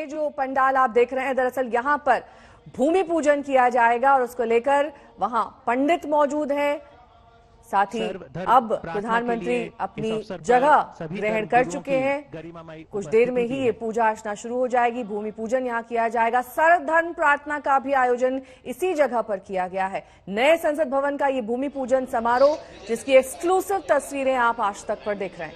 जो पंडाल आप देख रहे हैं, दरअसल यहाँ पर भूमि पूजन किया जाएगा और उसको लेकर वहां पंडित मौजूद है। साथ ही अब प्रधानमंत्री अपनी जगह ग्रहण कर चुके हैं। कुछ देर में ही ये पूजा अर्चना शुरू हो जाएगी, भूमि पूजन यहाँ किया जाएगा। सर्वधर्म प्रार्थना का भी आयोजन इसी जगह पर किया गया है। नए संसद भवन का ये भूमि पूजन समारोह, जिसकी एक्सक्लूसिव तस्वीरें आप आज तक पर देख रहे हैं।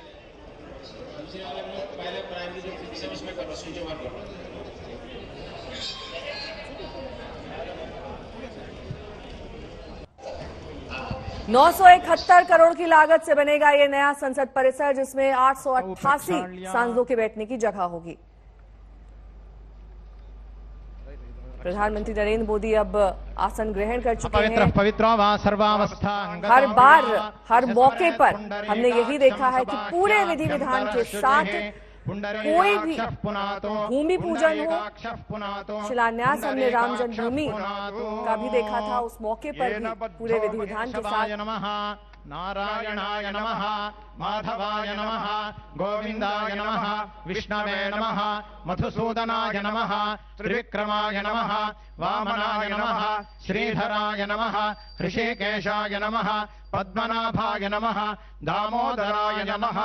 971 करोड़ की लागत से बनेगा ये नया संसद परिसर, जिसमें 888 सांसदों के बैठने की जगह होगी। प्रधानमंत्री नरेंद्र मोदी अब आसन ग्रहण कर चुके हैं। हर बार हर मौके पर हमने यही देखा है कि पूरे विधि विधान के साथ कोई भी भूमि पूजन हो, शिलान्यास हमने राम जन्मभूमि का भी देखा था, उस मौके पर भी पूरे विधि विधान के साथ नारायणाय नमः, माधवाय नमः, गोविंदाय नमः, विष्णवे नमः, मधुसूदनाय नमः, त्रिविक्रमाय नमः, वामनाय नमः, श्रीधराय नमः, ऋषिकेशाय नमः, पद्मनाभाय नमः, दामोदराय नमः,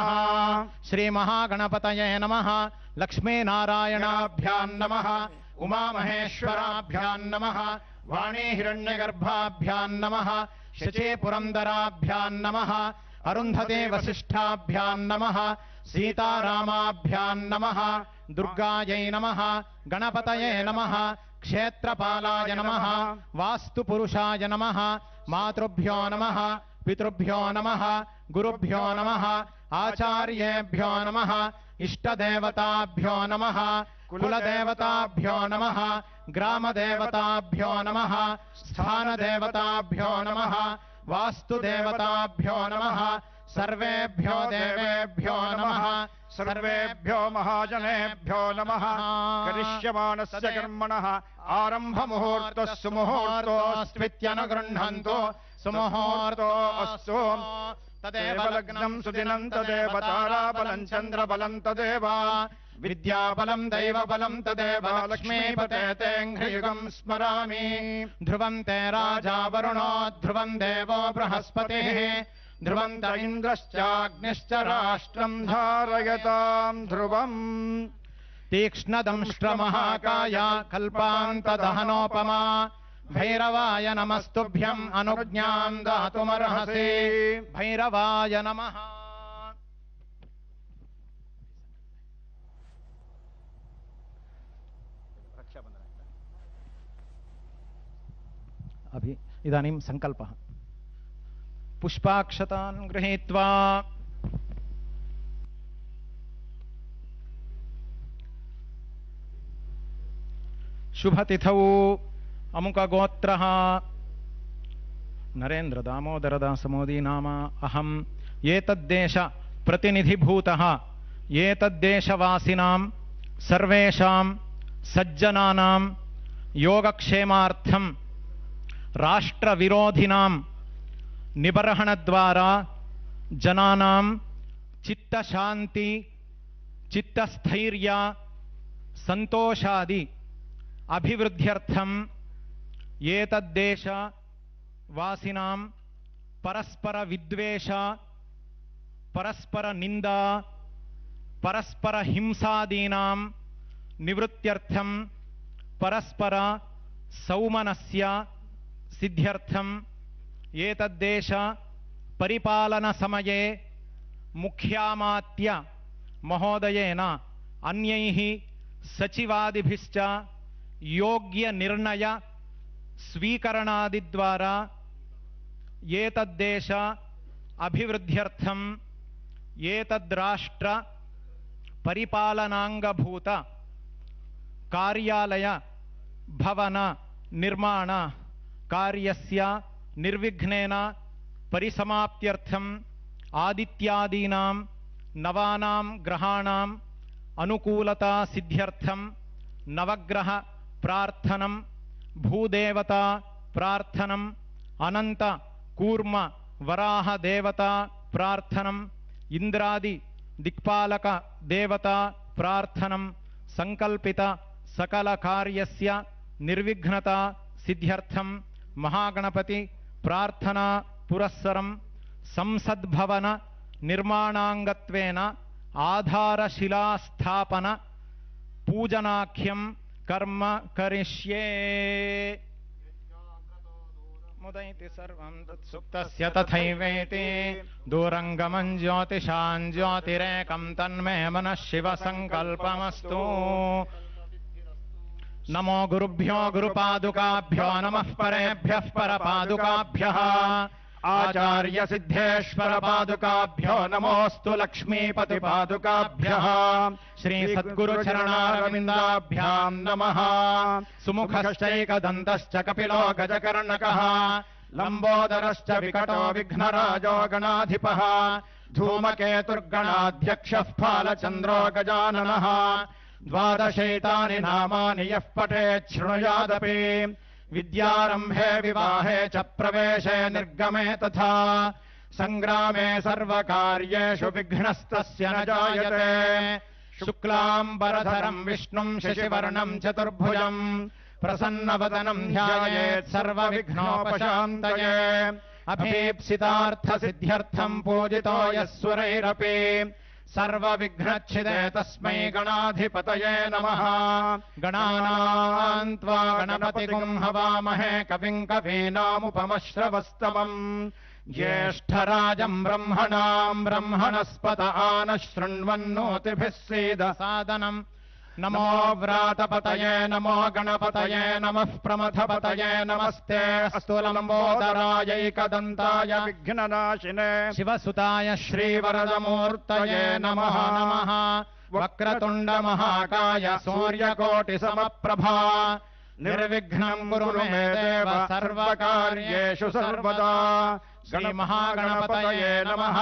श्री महागणपतये नमः, लक्ष्मीनारायणाभ्यां नमः, उमामहेश्वराभ्यां नमः, वाणी हिरण्यगर्भाभ्यां नमः, शचे पुरंदराभ्यां नमः, अरुंधते वसिष्ठाभ्यां नमः, सीतारामाभ्यां नमः, दुर्गायै नमः, गणपतये नमः, क्षेत्रपालाय नमः, वास्तुपुरुषाय नमः, मातृभ्यो नमः, पितृभ्यो नमः, गुरुभ्यो नमः, आचार्येभ्यो नमः, इष्टदेवताभ्यो नमः, कुलदेवताभ्यो नमः, ग्रामदेवताभ्यो नमः, स्थानदेवताभ्यो नमः, वास्तुदेवताभ्यो नमः, सर्वेभ्यो देवेभ्यो नमः, सर्वेभ्यो महाजनेभ्यो नमः। करिष्यमाणस्य कर्मणः आरंभ मुहूर्तः सुमुहूर्तोऽस्त्वित्यनुगृह्णन्तु, सुमुहूर्तोऽस्तु। तदेव लग्नं सुदिनं तदेव ताराबलं चन्द्रबलं तदेव विद्याबलं दैवबलं तदेव लक्ष्मीपते ते घ्रियुगं स्मरामि। ध्रुवं ते राजा वरुणो, ध्रुवं देवो बृहस्पतिः, ध्रुवं त इन्द्रश्चाग्निश्च राष्ट्रं धारयतां ध्रुवम्। तीक्ष्णदंष्ट्रमहाकाय कल्पान्तदहनोपमा, भैरवाय नमस्तुभ्यम् अनुज्ञां दातुमर्हसि। भैरवाय नमः। अभी इदानीं संकल्पः। पुष्पाक्षतान् गृहीत्वा शुभतिथौ अमुकगोत्रः नरेंद्र दामोदर दास मोदी नाम अहम् एतद्देश प्रतिनिधिभूतः एतद्देशवासिनां सर्वेषां सज्जनानां योगक्षेमार्थं राष्ट्रविरोधिनां निबर्हणद्वारा जनानां चित्तशान्ति चित्तस्थैर्य संतोषादि अभिवृद्ध्यर्थं एतद्देश वासिनां परस्पर विद्वेष परस्पर निंदा परस्पर हिंसादीनां निवृत्त्यर्थं परस्पर सौमनस्य सिद्ध्यर्थं एतद्देश परिपालन समये मुख्यामात्य महोदयेन अन्यैः सचिवादिभिश्च योग्य निर्णय स्वीकरणादिद्वारा एतद्देश अभिवृद्ध्यर्थं एतद्राष्ट्र परिपालनांगभूत कार्यालय भवन निर्माण कार्यस्य निर्विघ्नेन परिसमाप्त्यर्थम् आदित्यादीनां नवानां ग्रहाणां अनुकूलता सिद्ध्यर्थं नवग्रह प्रार्थनं भूदेवता प्रार्थनं अनंत कूर्म वराह देवता प्रार्थनं इंद्रादि दिक्पालक देवता प्रार्थनं संकल्पित सकल कार्यस्य निर्विघ्नता सिद्ध्यर्थम महागणपति प्रार्थना पुरस्सरम संसद्भवन निर्माणांगत्वेन आधारशिला स्थापन पूजनाख्यम कर्म करिष्ये। मुदैति सर्वं तत्सुप्तस्य तथैवेति दूरंगमं ज्योतिषां ज्योतिरेकं तन्मे मनः शिव संकल्पमस्तु। नमो गुरुभ्यो गुरुपादुकाभ्यो नमः परेभ्यः परपादुकाभ्यः आचार्य सिद्धेश्वर पादुकाभ्यो नमोस्तु लक्ष्मीपति पादुकाभ्यः श्री सद्गुरु चरणारविन्दाभ्यां नमः। सुमुखश्चैकदन्तश्च कपिलो गजकर्णकः लंबोदरश्च विकटो विघ्नराजो गणाधिपः धूमकेतुर्गणाध्यक्षः फालचन्द्रो गजाननः। द्वादशैतानि नामानि यः पठेत् शृणुयादपि विद्यारम्भे विवाहे च प्रवेशे निर्गमे तथा संग्रामे सर्वकार्येषु विघ्नस्तस्य न जायते। शुक्लाम्बरधरम् विष्णुम् शशिवर्णम् चतुर्भुजम् प्रसन्नवदनम् ध्यायेत् सर्वविघ्नोपशान्तये। अभीप्सितार्थसिद्ध्यर्थम् पूजितो यः सुरैरपि सर्वविघ्नच्छिदे तस्मै गणाधिपतये नमः। गणानां त्वा गणपतिगुं हवामहे कविं कवीनामुपमश्रवस्तमम् ज्येष्ठराजम् ब्रह्मणाम् ब्रह्मणस्पत आनः शृण्वन्नोतिभिः सीदसादनम्। नमो व्रातपतये नमो गणपतये नमः प्रमथपतये नमस्ते अस्तु लम्बोदरायैकदन्ताय विघ्ननाशिने शिवसुताय श्रीवरदमूर्तये नमः नमः। वक्रतुण्डमहाकाय सूर्यकोटिसमप्रभा निर्विघ्नं कुरु मे देव सर्वकार्येषु सर्वदा। श्रीमहागणपतये नमः।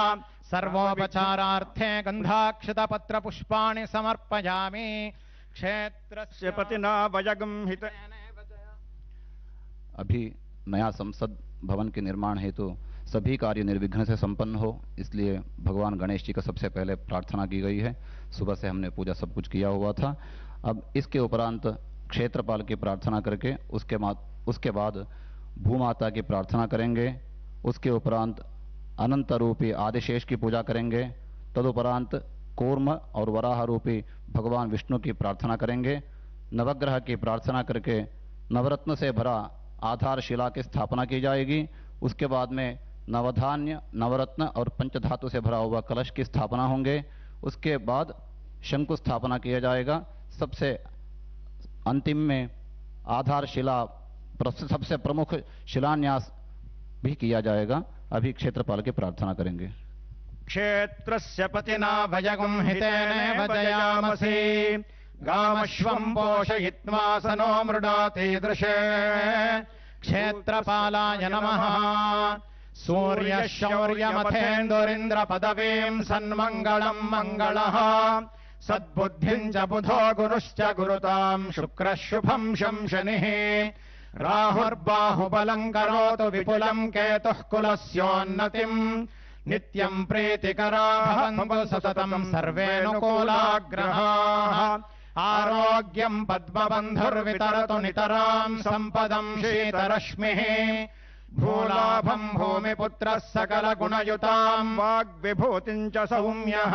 सर्वोपचारार्थे गन्धाक्षतपत्रपुष्पाणि समर्पयामि। क्षेत्रस्य पतिना वयगं हित। अभी नया संसद भवन के निर्माण हेतु सभी कार्य निर्विघ्न से संपन्न हो, इसलिए भगवान गणेश जी का सबसे पहले प्रार्थना की गई है। सुबह से हमने पूजा सब कुछ किया हुआ था। अब इसके उपरांत क्षेत्रपाल की प्रार्थना करके उसके बाद भूमाता की प्रार्थना करेंगे। उसके उपरांत अनंत रूपी आदिशेष की पूजा करेंगे। तदुपरांत कूर्म और वराह रूपी भगवान विष्णु की प्रार्थना करेंगे। नवग्रह की प्रार्थना करके नवरत्न से भरा आधारशिला की स्थापना की जाएगी। उसके बाद में नवधान्य नवरत्न और पंचधातु से भरा हुआ कलश की स्थापना होंगे। उसके बाद शंकु स्थापना किया जाएगा। सबसे अंतिम में आधारशिला सबसे प्रमुख शिलान्यास भी किया जाएगा। अभी क्षेत्रपाल की प्रार्थना करेंगे। क्षेत्रस्य पतिना भजगुं हितेन भजयामसि गामश्वं पोषयित्वा सनो मृडाति दृशे। क्षेत्रपालाय नमः। सूर्यशौर्यमथेन्दुरिन्द्र पदवीं सन्मङ्गलं मङ्गलः सद्बुद्धिं च बुधो गुरुश्च गुरुतां शुक्रः शुभं शनिः। राहुर्बाहुबलं करोतु विपुलं केतुः कुलस्योन्नतिम् नित्यं प्रीतिकरा भवन्तु सततं सर्वेऽनुकूलाग्रहाः। आरोग्यं पद्मबन्धुर्वितरतु नितरां सम्पदं शीतरश्मिः। भूलाभं भूमिपुत्रः सकलगुणयुतां वाग्विभूतिं च सौम्यः।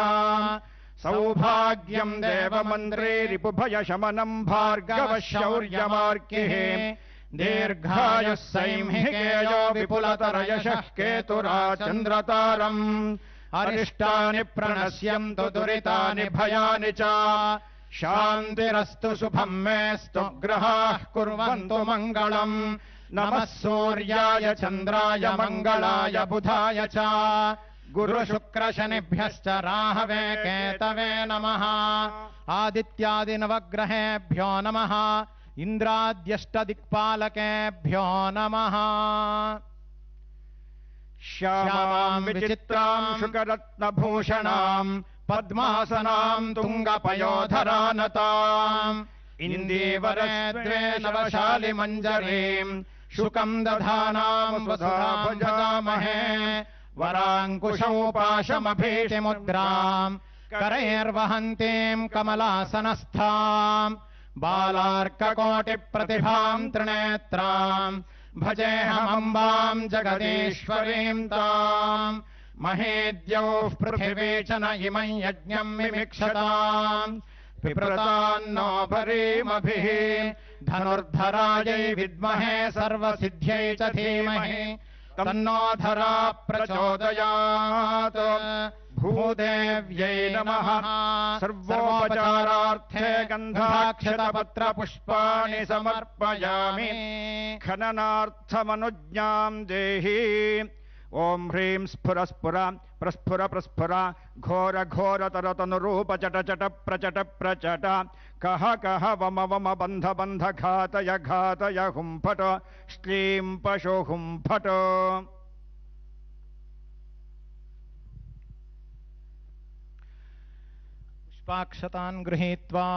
सौभाग्यं देवमन्त्री रिपुभयशमनं भार्गवः शौर्यमार्किः। दीर्घायुः सैंहिकेयो विपुलतरयशः केतुराचन्द्रतारम्। अरिष्टानि प्रणश्यन्तु दुरितानि भयानि च। शान्तिरस्तु शुभं मेस्तु ग्रहाः कुर्वन्तु मङ्गलम्। नमः सूर्याय चन्द्राय मङ्गलाय बुधाय च। गुरुशुक्रशनिभ्यश्च राहवे केतवे नमः। आदित्यादिनवग्रहेभ्यो नमः। इन्द्राद्यष्टदिक्पालकेभ्यो नमः। श्यामां विचित्रां शुकरत्नभूषणां पद्मासनां तुङ्गपयोधरानताम्। इन्दीवरे द्वे नवशालिमञ्जरीं शुकं दधानां वसुधा भजामहे। वराङ्कुशौ पाशमभीतिमुद्रां करैर्वहन्तीं कमलासनस्थां। बालार्ककोटिप्रतिभाम् त्रिनेत्राम् भजेऽहमम्बाम् जगदीश्वरीम् ताम् महेद्यौः पृथिवी च न इमम् यज्ञम् मिमिक्षताम् पिप्रतान्नो भरीमभिः धनुर्धरायै विद्महे सर्वसिद्ध्यै च धीमहि तन्नो धरा प्रचोदयात् भूदेव्यै नमः। सर्वोपचारार्थे गन्धाक्षतपत्रपुष्पाणि समर्पयामि खननार्थमनुज्ञाम् देहि। ओम ह्रीं स्फुर स्फुर प्रस्फुर प्रस्फुर घोर घोर तरतनुरूप चट चट प्रचट प्रचट कह कह वम वम बंध बंध घातय घातय हुंफट श्लीं पशु हुंफट। पुष्पाक्षतान् गृहीत्वा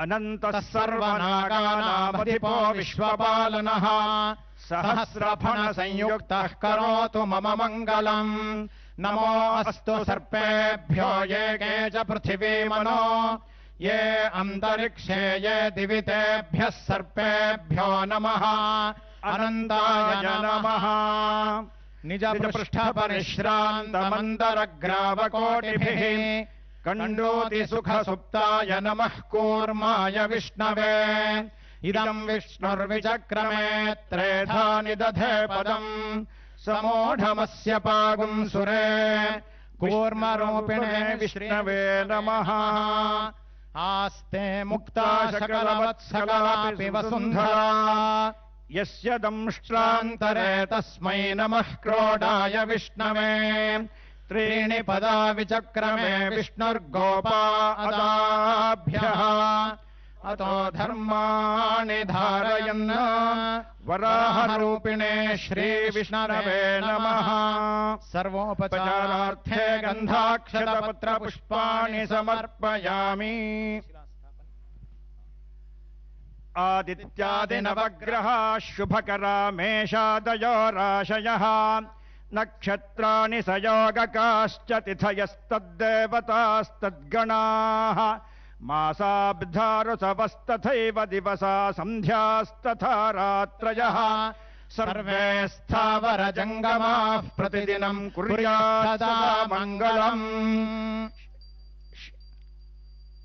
अनन्तः सर्वनागानामधिपो विश्वपालनः सहस्रफण संयुक्तः करोतु मम मङ्गलम्। नमो अस्तु सर्पेभ्यो ये के च पृथिवी मनो ये अन्तरिक्षे ये दिवि तेभ्यः सर्पेभ्यो नमः। अनन्ताय नमः। निजपृष्ठपरिश्रान्तमन्तरग्रावकोटिभिः कण्डोति सुखसुप्ताय नमः कूर्माय विष्णवे। इदम् विष्णुर्विचक्रमे त्रेधा निदधे पदम् समूढमस्य पागुम् सुरे कूर्मरूपिणे विष्णवे नमः। आस्ते मुक्ता सकलवत्सकलापि वसुन्धरा यस्य दंष्ट्रान्तरे तस्मै नमः क्रोडाय विष्णवे। त्रीणि पदा विचक्रमे विष्णुर्गोपा अदाभ्यः अतो धर्माणि धारयन् वराहरूपिणे श्रीविष्णवे नमः। सर्वोपचारार्थे गन्धाक्षतपत्रपुष्पाणि समर्पयामि। आदित्यादिनवग्रहाः शुभकरा मेषादयो राशयः नक्षत्राणि सयोगकाश्च तिथयस्तद्देवतास्तद्गणाः मासाब्धा ऋतवस्तथैव दिवसा सन्ध्यास्तथा रात्रयः सर्वे स्थावरजङ्गमाः प्रतिदिनं कुर्यात् सदा मङ्गलम्।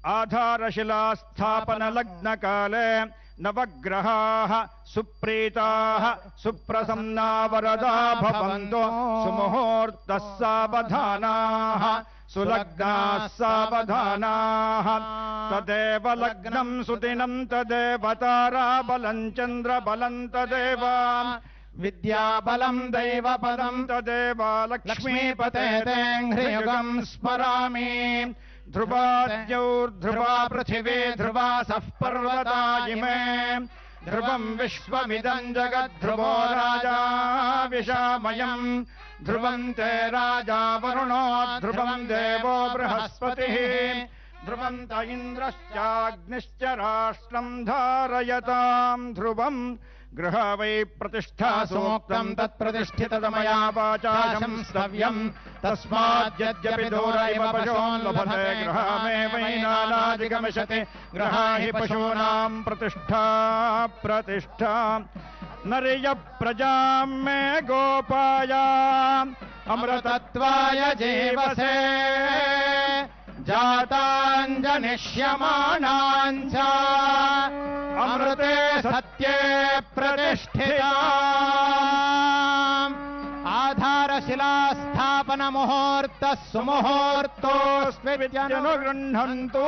आधारशिलास्थापनलग्नकाले नवग्रहाः सुप्रीताः सुप्रसन्ना वरदा भवन्तु सुमुहूर्तः सावधानाः सुलग्नाः सावधानाः। तदेव लग्नं सुदिनं तदेव ताराबलं चन्द्रबलं तदेव विद्याबलं दैवपदं तदेव लक्ष्मीपते ह्रियुगं स्मरामि। ध्रुवाद्यौर्ध्रुवा पृथिवी ध्रुवासः पर्वता इमे ध्रुवं विश्वमिदं जगद्ध्रुवो राजा विशामयम् ध्रुवं ते राजा वरुणो ध्रुवं देवो बृहस्पतिः ध्रुवं त इन्द्रश्चाग्निश्च राष्ट्रं धारयतां ध्रुवम्। गृह वै प्रतिष्ठा सूक्तं तत्प्रतिष्ठितमया वाचा संस्तव्यम् तस्माद्यद्यपि दूर इव पशून् लभते गृहमेवैनानादिगमिष्यति गृहा हि पशूनां प्रतिष्ठा प्रतिष्ठा। नर्य प्रजां मे गोपाय अमृतत्वाय जीवसे जाताञ्जनिष्यमाणाञ्च अमृते सत्ये प्रतिष्ठिता। आधारशिलास्थापन मुहूर्तः सुमुहूर्तोऽस्मित्यनुगृह्णन्तु।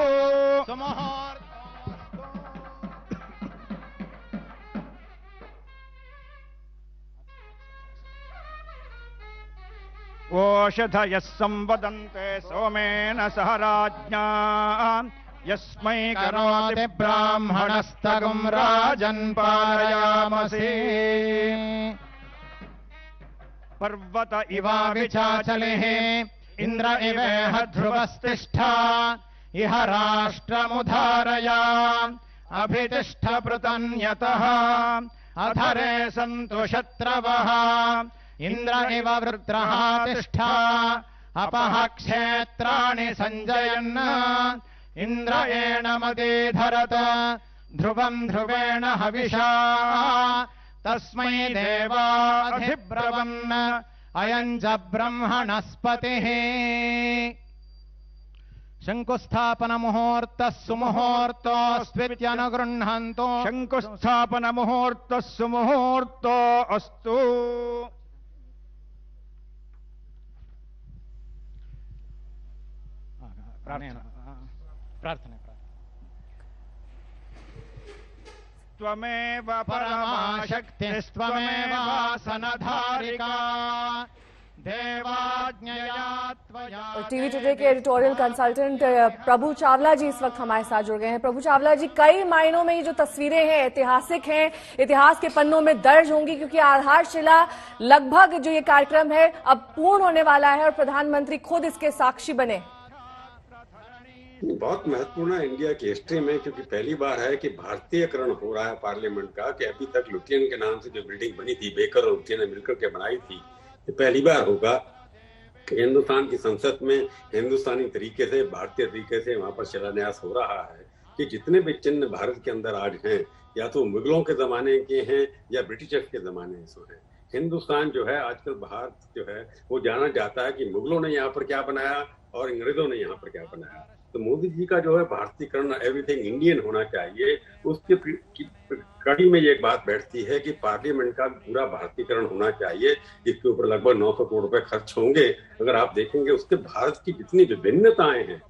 ओषधयः संवदन्ते सोमेन सह राज्ञा यस्मै करोति ब्राह्मणस्तगुं राजन् पालयामसि। पर्वत इवाविचाचलिः इन्द्र इवेह ध्रुवस्तिष्ठा इह राष्ट्रमुधारया अभितिष्ठ पृतन्यतः अधरे सन्तु शत्रवः इन्द्र इव वृत्रः तिष्ठा अपः क्षेत्राणि सञ्जयन् इन्द्रयेण मदीधरत ध्रुवम् ध्रुवेण हविषा तस्मै देवाधिब्रवन् अयम् च ब्रह्मणस्पतिः शङ्कुस्थापन मुहूर्तः सुमुहूर्तोऽस्त्वित्यनुगृह्णन्तो शङ्कुस्थापन मुहूर्तः सुमुहूर्तो अस्तु। प्रार्थना त्वमेव परमाशक्तिस्त्वमेव वासनधारिका देवाज्ञया त्वया। टीवी टुडे के एडिटोरियल कंसल्टेंट प्रभु चावला जी इस वक्त हमारे साथ जुड़ गए हैं। प्रभु चावला जी, कई मायनों में ये जो तस्वीरें हैं ऐतिहासिक हैं, इतिहास के पन्नों में दर्ज होंगी, क्योंकि आधारशिला लगभग जो ये कार्यक्रम है अब पूर्ण होने वाला है और प्रधानमंत्री खुद इसके साक्षी बने। बहुत महत्वपूर्ण है इंडिया की हिस्ट्री में, क्योंकि पहली बार है कि भारतीयकरण हो रहा है पार्लियामेंट का, कि अभी तक लुटियन के नाम से जो बिल्डिंग बनी थी, बेकर और लुटियन ने मिलकर के बनाई थी, ये पहली बार होगा कि हिंदुस्तान की संसद में हिंदुस्तानी तरीके से, भारतीय तरीके से वहां पर शिलान्यास हो रहा है कि जितने भी चिन्ह भारत के अंदर आज हैं, या तो मुगलों के जमाने के हैं या ब्रिटिशर्स के जमाने से हैं। हिंदुस्तान जो है आजकल भारत जो है वो जाना जाता है कि मुगलों ने यहाँ पर क्या बनाया और अंग्रेजों ने यहाँ पर क्या बनाया। तो मोदी जी का जो है भारतीयकरण, एवरीथिंग इंडियन होना चाहिए, उसके कड़ी में ये बात बैठती है कि पार्लियामेंट का पूरा भारतीयकरण होना चाहिए। इसके ऊपर लगभग 900 करोड़ रुपए खर्च होंगे। अगर आप देखेंगे उसके भारत की जितनी विभिन्नताएं हैं,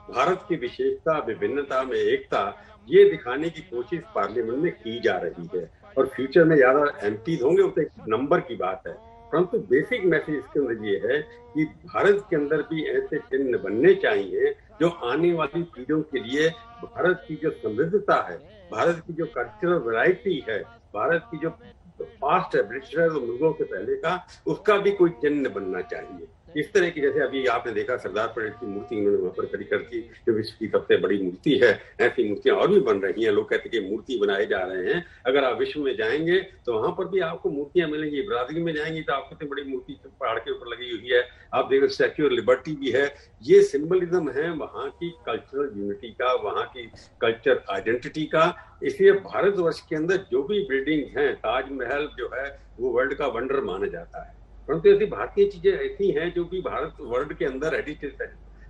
भारत की विशेषता, विभिन्नता में एकता, ये दिखाने की कोशिश पार्लियामेंट में की जा रही है। और फ्यूचर में ज्यादा एमपीज होंगे, वो तो एक नंबर की बात है, परंतु बेसिक मैसेज इसके अंदर ये है कि भारत के अंदर भी ऐसे चिन्ह बनने चाहिए जो आने वाली पीढ़ियों के लिए भारत की जो समृद्धता है, भारत की जो कल्चरल वैरायटी है, भारत की जो पास्ट है ब्रिटिशर्स और मुगलों से पहले का, उसका भी कोई चिन्ह बनना चाहिए। इस तरह की, जैसे अभी आपने देखा सरदार पटेल की मूर्ति उन्होंने वहां पर खड़ी कर दी, जो विश्व की सबसे बड़ी मूर्ति है। ऐसी मूर्तियां और भी बन रही हैं। लोग कहते हैं कि मूर्ति बनाए जा रहे हैं। अगर आप विश्व में जाएंगे तो वहां पर भी आपको मूर्तियां मिलेंगी। ब्राजील में जाएंगे तो आपको इतनी बड़ी मूर्ति पहाड़ के ऊपर लगी हुई है। आप देखो स्टैच्यू ऑफ लिबर्टी भी है। ये सिंबलिज्म है वहां की कल्चरल यूनिटी का, वहां की कल्चर आइडेंटिटी का। इसलिए भारतवर्ष के अंदर जो भी बिल्डिंग है, ताजमहल जो है वो वर्ल्ड का वंडर माना जाता है, परंतु ऐसी भारतीय चीजें ऐसी हैं जो कि भारत वर्ल्ड के अंदर हेरिटेज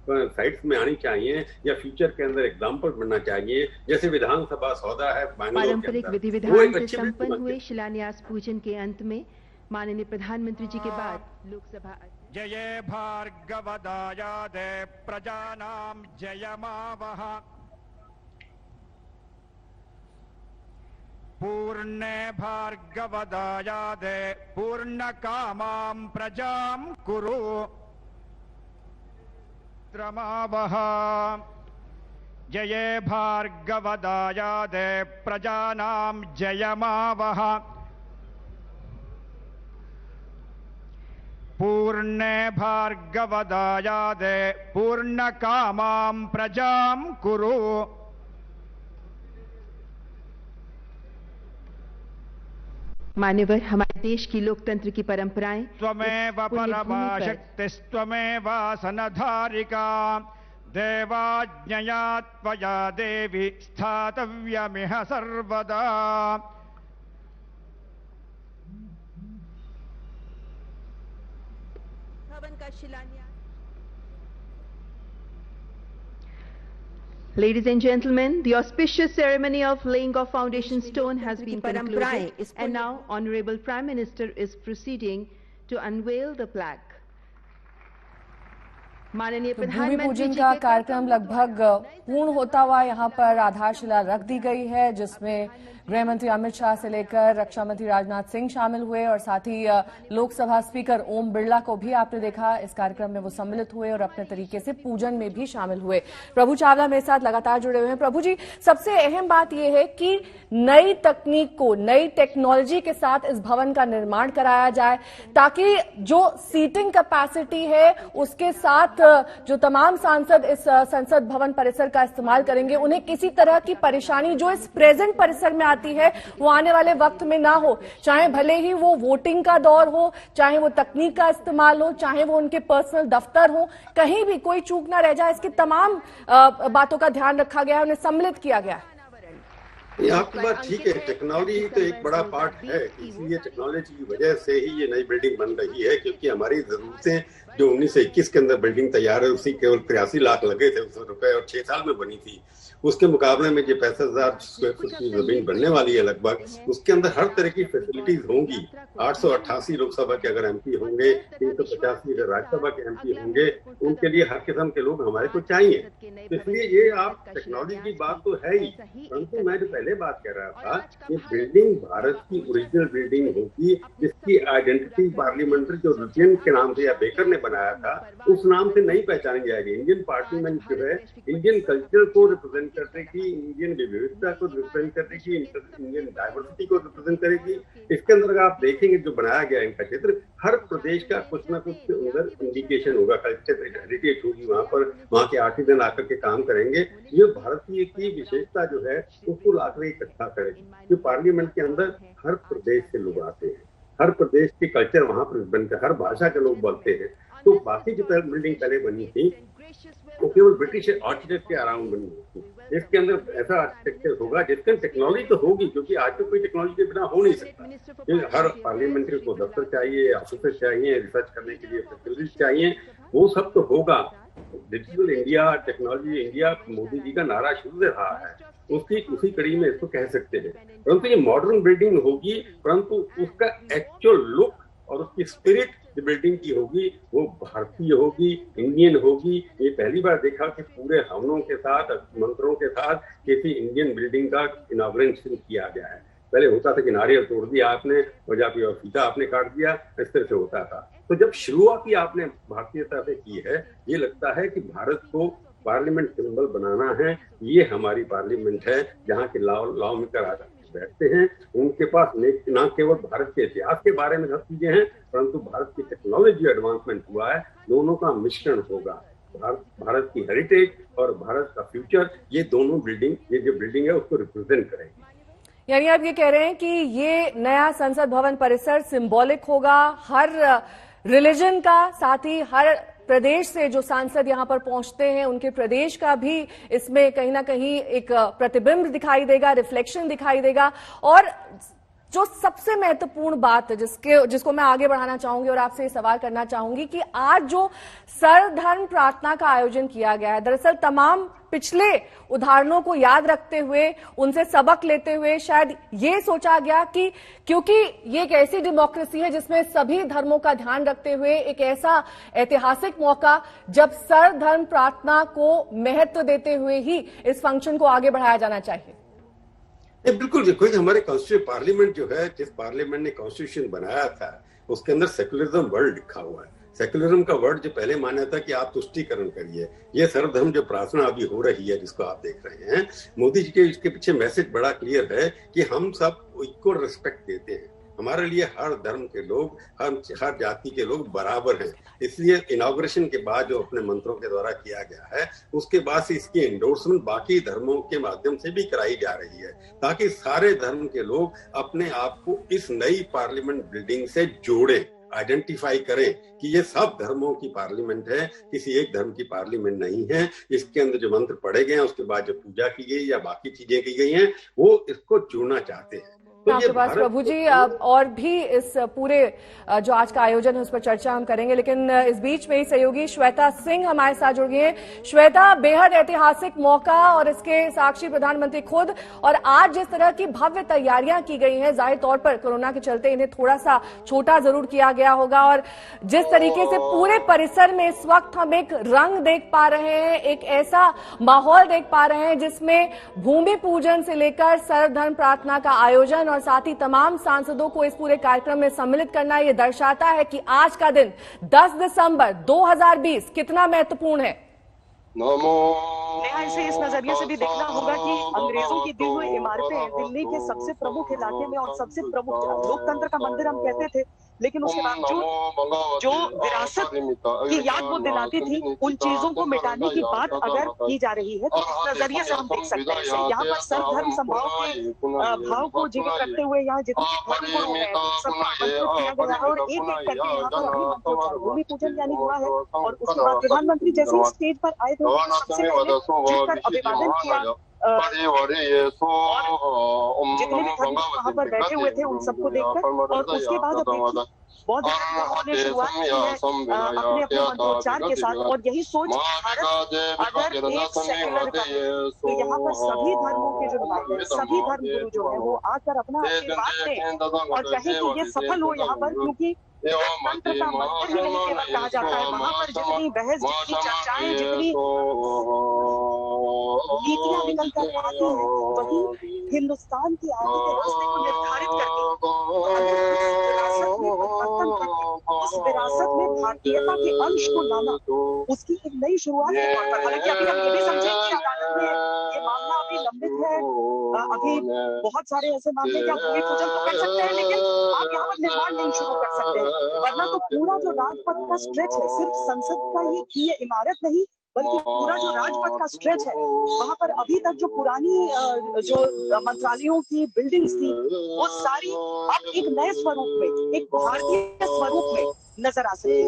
साइट्स में आनी चाहिए या फ्यूचर के अंदर एग्जाम्पल बनना चाहिए। जैसे विधानसभा सौदा है पारंपरिक विधि विधान से संपन्न हुए शिलान्यास पूजन के अंत में माननीय प्रधानमंत्री जी के बाद लोकसभा जय भार्गवदायादे प्रजानाम जयमावह पूर्णे भार्गवदायादे पूर्णकामां प्रजां कुरु त्रमावह जये भार्गवदायादे प्रजानां जयमावह पूर्णे भार्गवदायादे पूर्णकामां प्रजां कुरु। मान्यवर, हमारे देश की लोकतंत्र की परंपराएं त्वमेव परमाशक्तिस्त्वमेव सनधारिका देवाज्ञया त्वया देवी स्थातव्यमिह सर्वदा। भवन का शिलान्यास। Ladies and gentlemen, the auspicious ceremony of laying of foundation stone has been concluded, and now Honorable Prime Minister is proceeding to unveil the plaque. माननीय भूमि पूजन का कार्यक्रम लगभग पूर्ण होता हुआ यहाँ पर आधारशिला रख दी गई है, जिसमें गृह मंत्री अमित शाह से लेकर रक्षा मंत्री राजनाथ सिंह शामिल हुए और साथ ही लोकसभा स्पीकर ओम बिरला को भी आपने देखा इस कार्यक्रम में वो सम्मिलित हुए और अपने तरीके से पूजन में भी शामिल हुए। प्रभु चावला मेरे साथ लगातार जुड़े हुए हैं। प्रभु जी, सबसे अहम बात यह है कि नई तकनीक को, नई टेक्नोलॉजी के साथ इस भवन का निर्माण कराया जाए ताकि जो सीटिंग कैपेसिटी है उसके साथ वक्त जो तमाम सांसद इस संसद भवन परिसर का इस्तेमाल करेंगे, उन्हें किसी तरह की परेशानी जो इस प्रेजेंट परिसर में आती है वो आने वाले वक्त में ना हो। चाहे भले ही वो वोटिंग का दौर हो, चाहे वो तकनीक का इस्तेमाल हो, चाहे वो उनके पर्सनल दफ्तर हो, कहीं भी कोई चूक ना रह जाए, इसकी तमाम बातों का ध्यान रखा गया है, उन्हें सम्मिलित किया गया है। आपकी बात ठीक है, टेक्नोलॉजी तो एक बड़ा पार्ट है, इसलिए टेक्नोलॉजी की वजह से ही ये नई बिल्डिंग बन रही है, क्योंकि हमारी जरूरतें जो 1921 के अंदर बिल्डिंग तैयार है उसी केवल 83 लाख लगे थे उसमें रुपए और 6 साल में बनी थी। उसके मुकाबले में जो 65,000 स्क्वायर फुट की जमीन बनने वाली है लगभग, उसके अंदर हर तरह की फैसिलिटीज होंगी। 888 लोकसभा के अगर एमपी होंगे, 385 अगर राज्यसभा के एमपी होंगे, उनके लिए हर किस्म के लोग हमारे को चाहिए। तो इसलिए ये आप टेक्नोलॉजी की बात तो है ही, परंतु मैं जो पहले बात कर रहा था, ये बिल्डिंग भारत की ओरिजिनल बिल्डिंग होगी, जिसकी आइडेंटिटी पार्लियामेंट्री जो लुटियन के नाम से या बेकर ने बनाया था उस नाम से नहीं पहचानी जाएगी। इंडियन पार्लियामेंट जो है इंडियन कल्चर को रिप्रेजेंट करने की, इंडियन विविधता को रिप्रेजेंट करने की, इंडियन डाइवर्सिटी को रिप्रेजेंट करेगी। इसके अंदर अगर आप देखेंगे जो बनाया गया इनका चित्र, हर प्रदेश का कुछ ना कुछ अंदर इंडिकेशन होगा, कल्चर हेरिटेज होगी, वहाँ के आर्टिजन आकर के काम करेंगे। ये भारतीय की विशेषता जो है उसको लाकर इकट्ठा करेगी। जो पार्लियामेंट के अंदर हर प्रदेश से लोग आते हैं, हर प्रदेश के कल्चर वहाँ पर बनते हैं, हर भाषा के लोग बोलते हैं। तो बाकी जो बिल्डिंग पहले बनी थी वो केवल ब्रिटिश आर्किटेक्ट के अराउंड बनी थी। इसके अंदर ऐसा आर्किटेक्चर होगा जिसके टेक्नोलॉजी तो होगी, क्योंकि आज तो कोई टेक्नोलॉजी के बिना हो नहीं सकता। हर पार्लियामेंट्री को दफ्तर चाहिए, ऑफिसर चाहिए, रिसर्च करने के लिए फैसिलिटीज चाहिए, वो सब तो होगा। Digital India, technology India Modi ji का नारा शुरू से रहा है, उसी कड़ी में इसको कह सकते हैं। परंतु ये मॉडर्न बिल्डिंग होगी, परंतु उसका एक्चुअल लुक और उसकी स्पिरिट जो बिल्डिंग की होगी वो भारतीय होगी, इंडियन होगी। ये पहली बार देखा कि पूरे हवनों के साथ, मंत्रों के साथ किसी इंडियन बिल्डिंग का इनॉग्रेशन किया गया है। पहले होता था कि नारियल तोड़ दिया आपने और जाके और फीता आपने काट दिया, इस तरह से होता था। तो जब शुरुआत ही आपने भारतीयता से की है, ये लगता है कि भारत को पार्लियामेंट सिंबल बनाना है। ये हमारी पार्लियामेंट है जहाँ के लॉ मेकर बैठते हैं, उनके पास न केवल भारत के इतिहास के बारे में सब चीजें हैं, परंतु भारत की टेक्नोलॉजी एडवांसमेंट हुआ है, दोनों का मिश्रण होगा। भारत की हेरिटेज और भारत का फ्यूचर, ये दोनों बिल्डिंग, ये जो बिल्डिंग है उसको रिप्रेजेंट करेंगे। यानी आप ये कह रहे हैं कि ये नया संसद भवन परिसर सिंबॉलिक होगा हर रिलीजन का, साथ ही हर प्रदेश से जो सांसद यहां पर पहुंचते हैं उनके प्रदेश का भी इसमें कहीं ना कहीं एक प्रतिबिंब दिखाई देगा, रिफ्लेक्शन दिखाई देगा। और जो सबसे महत्वपूर्ण बात जिसको मैं आगे बढ़ाना चाहूंगी और आपसे ये सवाल करना चाहूंगी कि आज जो सर्वधर्म प्रार्थना का आयोजन किया गया है, दरअसल तमाम पिछले उदाहरणों को याद रखते हुए, उनसे सबक लेते हुए शायद ये सोचा गया कि क्योंकि ये एक ऐसी डेमोक्रेसी है जिसमें सभी धर्मों का ध्यान रखते हुए एक ऐसा ऐतिहासिक मौका जब सर्वधर्म प्रार्थना को महत्व देते हुए ही इस फंक्शन को आगे बढ़ाया जाना चाहिए। बिल्कुल, देखो हमारे कॉन्स्टिट्यूशन पार्लियामेंट जो है, जिस पार्लियामेंट ने कॉन्स्टिट्यूशन बनाया था उसके अंदर सेक्युलरिज्म वर्ड लिखा हुआ है। सेक्युलरिज्म का वर्ड जो पहले माना था कि आप तुष्टीकरण करिए, ये सर्वधर्म जो प्रार्थना अभी हो रही है जिसको आप देख रहे हैं, मोदी जी के इसके पीछे मैसेज बड़ा क्लियर है कि हम सब इक्वल रिस्पेक्ट देते हैं। हमारे लिए हर धर्म के लोग, हर जाति के लोग बराबर हैं। इसलिए इनॉग्रेशन के बाद जो अपने मंत्रों के द्वारा किया गया है, उसके बाद से इसकी एंडोर्समेंट बाकी धर्मों के माध्यम से भी कराई जा रही है, ताकि सारे धर्म के लोग अपने आप को इस नई पार्लियामेंट बिल्डिंग से जोड़ें, आइडेंटिफाई करें कि ये सब धर्मों की पार्लियामेंट है, किसी एक धर्म की पार्लियामेंट नहीं है। इसके अंदर जो मंत्र पढ़े गए हैं, उसके बाद जो पूजा की गई या बाकी चीजें की गई हैं, वो इसको जोड़ना चाहते हैं। तो आपके पास प्रभु जी और भी इस पूरे जो आज का आयोजन है उस पर चर्चा हम करेंगे, लेकिन इस बीच में ही सहयोगी श्वेता सिंह हमारे साथ जुड़ गई हैं। श्वेता, बेहद ऐतिहासिक मौका और इसके साक्षी प्रधानमंत्री खुद, और आज जिस तरह की भव्य तैयारियां की गई हैं, जाहिर तौर पर कोरोना के चलते इन्हें थोड़ा सा छोटा जरूर किया गया होगा, और जिस तरीके से पूरे परिसर में इस वक्त हम एक रंग देख पा रहे हैं, एक ऐसा माहौल देख पा रहे हैं जिसमें भूमि पूजन से लेकर सर्वधर्म प्रार्थना का आयोजन और साथ ही तमाम सांसदों को इस पूरे कार्यक्रम में सम्मिलित करना, यह दर्शाता है कि आज का दिन 10 दिसंबर 2020 कितना महत्वपूर्ण है। इसे इस नजरिए से भी देखना होगा कि अंग्रेजों की दी हुई इमारतें दिल्ली के सबसे प्रमुख इलाके में और सबसे प्रमुख लोकतंत्र का मंदिर हम कहते थे लेकिन उसके बावजूद जो विरासत की याद वो दिलाती थी, उन चीजों को मिटाने की बात अगर की जा रही है तो इस नजरिए से हम देख सकते हैं। यहाँ पर सर्वधर्म समभाव के भाव को जीवित रखते हुए यहाँ जितने धर्म गुरु हैं सबको आमंत्रित किया गया है और एक एक करके यहाँ पर अभी मंत्रोच्चार भूमि पूजन यानी हुआ है। और उसके बाद प्रधानमंत्री जैसे ही स्टेज पर आए थे सबसे पहले झुककर अभिवादन किया। जितने भी धर्म वहाँ पर बैठे हुए थे उन सबको देखकर, और उसके बाद अब बौद्ध धर्म ने शुरुआत की है अपने अपने मंत्रोच्चार के साथ। और यही सोच भारत अगर एक सेक्युलर तो यहाँ पर सभी धर्मों के जो नुमाइंदे सभी धर्म गुरु जो है वो आकर अपना आशीर्वाद दें और कहें कि ये सफल हो यहाँ पर, क्योंकि लोकतंत्र का मंदिर ही नहीं केवल कहा जाता है, वहाँ पर जितनी बहस जितनी चर्चाएं जितनी नीतियां निकल कर आती है वही हिंदुस्तान के आगे के रास्ते को निर्धारित करके उस विरासत में भारतीयता के अंश को लाना, उसकी एक नई शुरुआत के तौर पर। हालांकि अभी हम ये भी समझें कि अदालत में ये मामला अभी लंबित है, अभी बहुत सारे ऐसे मामले क्या भूमि पूजन तो कर सकते हैं लेकिन आप यहाँ पर निर्माण नहीं शुरू कर सकते, वरना तो पूरा जो राजपथ का स्ट्रेच है, सिर्फ संसद का ये इमारत नहीं बल्कि पूरा जो राजपथ का स्ट्रेच है वहां पर अभी तक जो पुरानी जो मंत्रालयों की बिल्डिंग्स थी वो सारी अब एक नए स्वरूप में, एक भारतीय स्वरूप में नजर आ सकती है।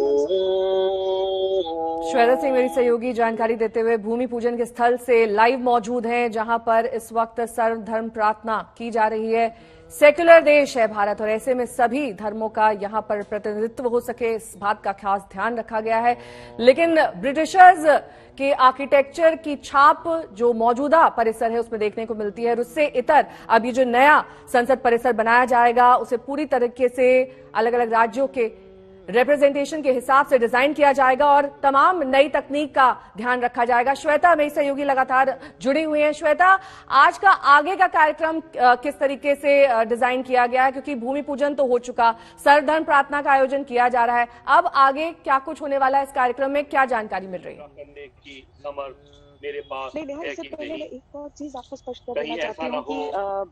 श्वेता सिंह मेरी सहयोगी जानकारी देते हुए भूमि पूजन के स्थल से लाइव मौजूद हैं, जहां पर इस वक्त सर्वधर्म प्रार्थना की जा रही है। सेक्युलर देश है भारत और ऐसे में सभी धर्मों का यहां पर प्रतिनिधित्व हो सके इस बात का खास ध्यान रखा गया है। लेकिन ब्रिटिशर्स के आर्किटेक्चर की छाप जो मौजूदा परिसर है उसमें देखने को मिलती है और उससे इतर अब ये जो नया संसद परिसर बनाया जाएगा उसे पूरी तरीके से अलग अलग राज्यों के रिप्रेजेंटेशन के हिसाब से डिजाइन किया जाएगा और तमाम नई तकनीक का ध्यान रखा जाएगा। श्वेता मेरी सहयोगी लगातार जुड़ी हुई हैं। श्वेता, आज का आगे का कार्यक्रम किस तरीके से डिजाइन किया गया है, क्योंकि भूमि पूजन तो हो चुका, सर्वधर्म प्रार्थना का आयोजन किया जा रहा है, अब आगे क्या कुछ होने वाला है इस कार्यक्रम में, क्या जानकारी मिल रही है? मेरे पास इससे पहले एक और चीज आपको स्पष्ट कर देना चाहती हूँ कि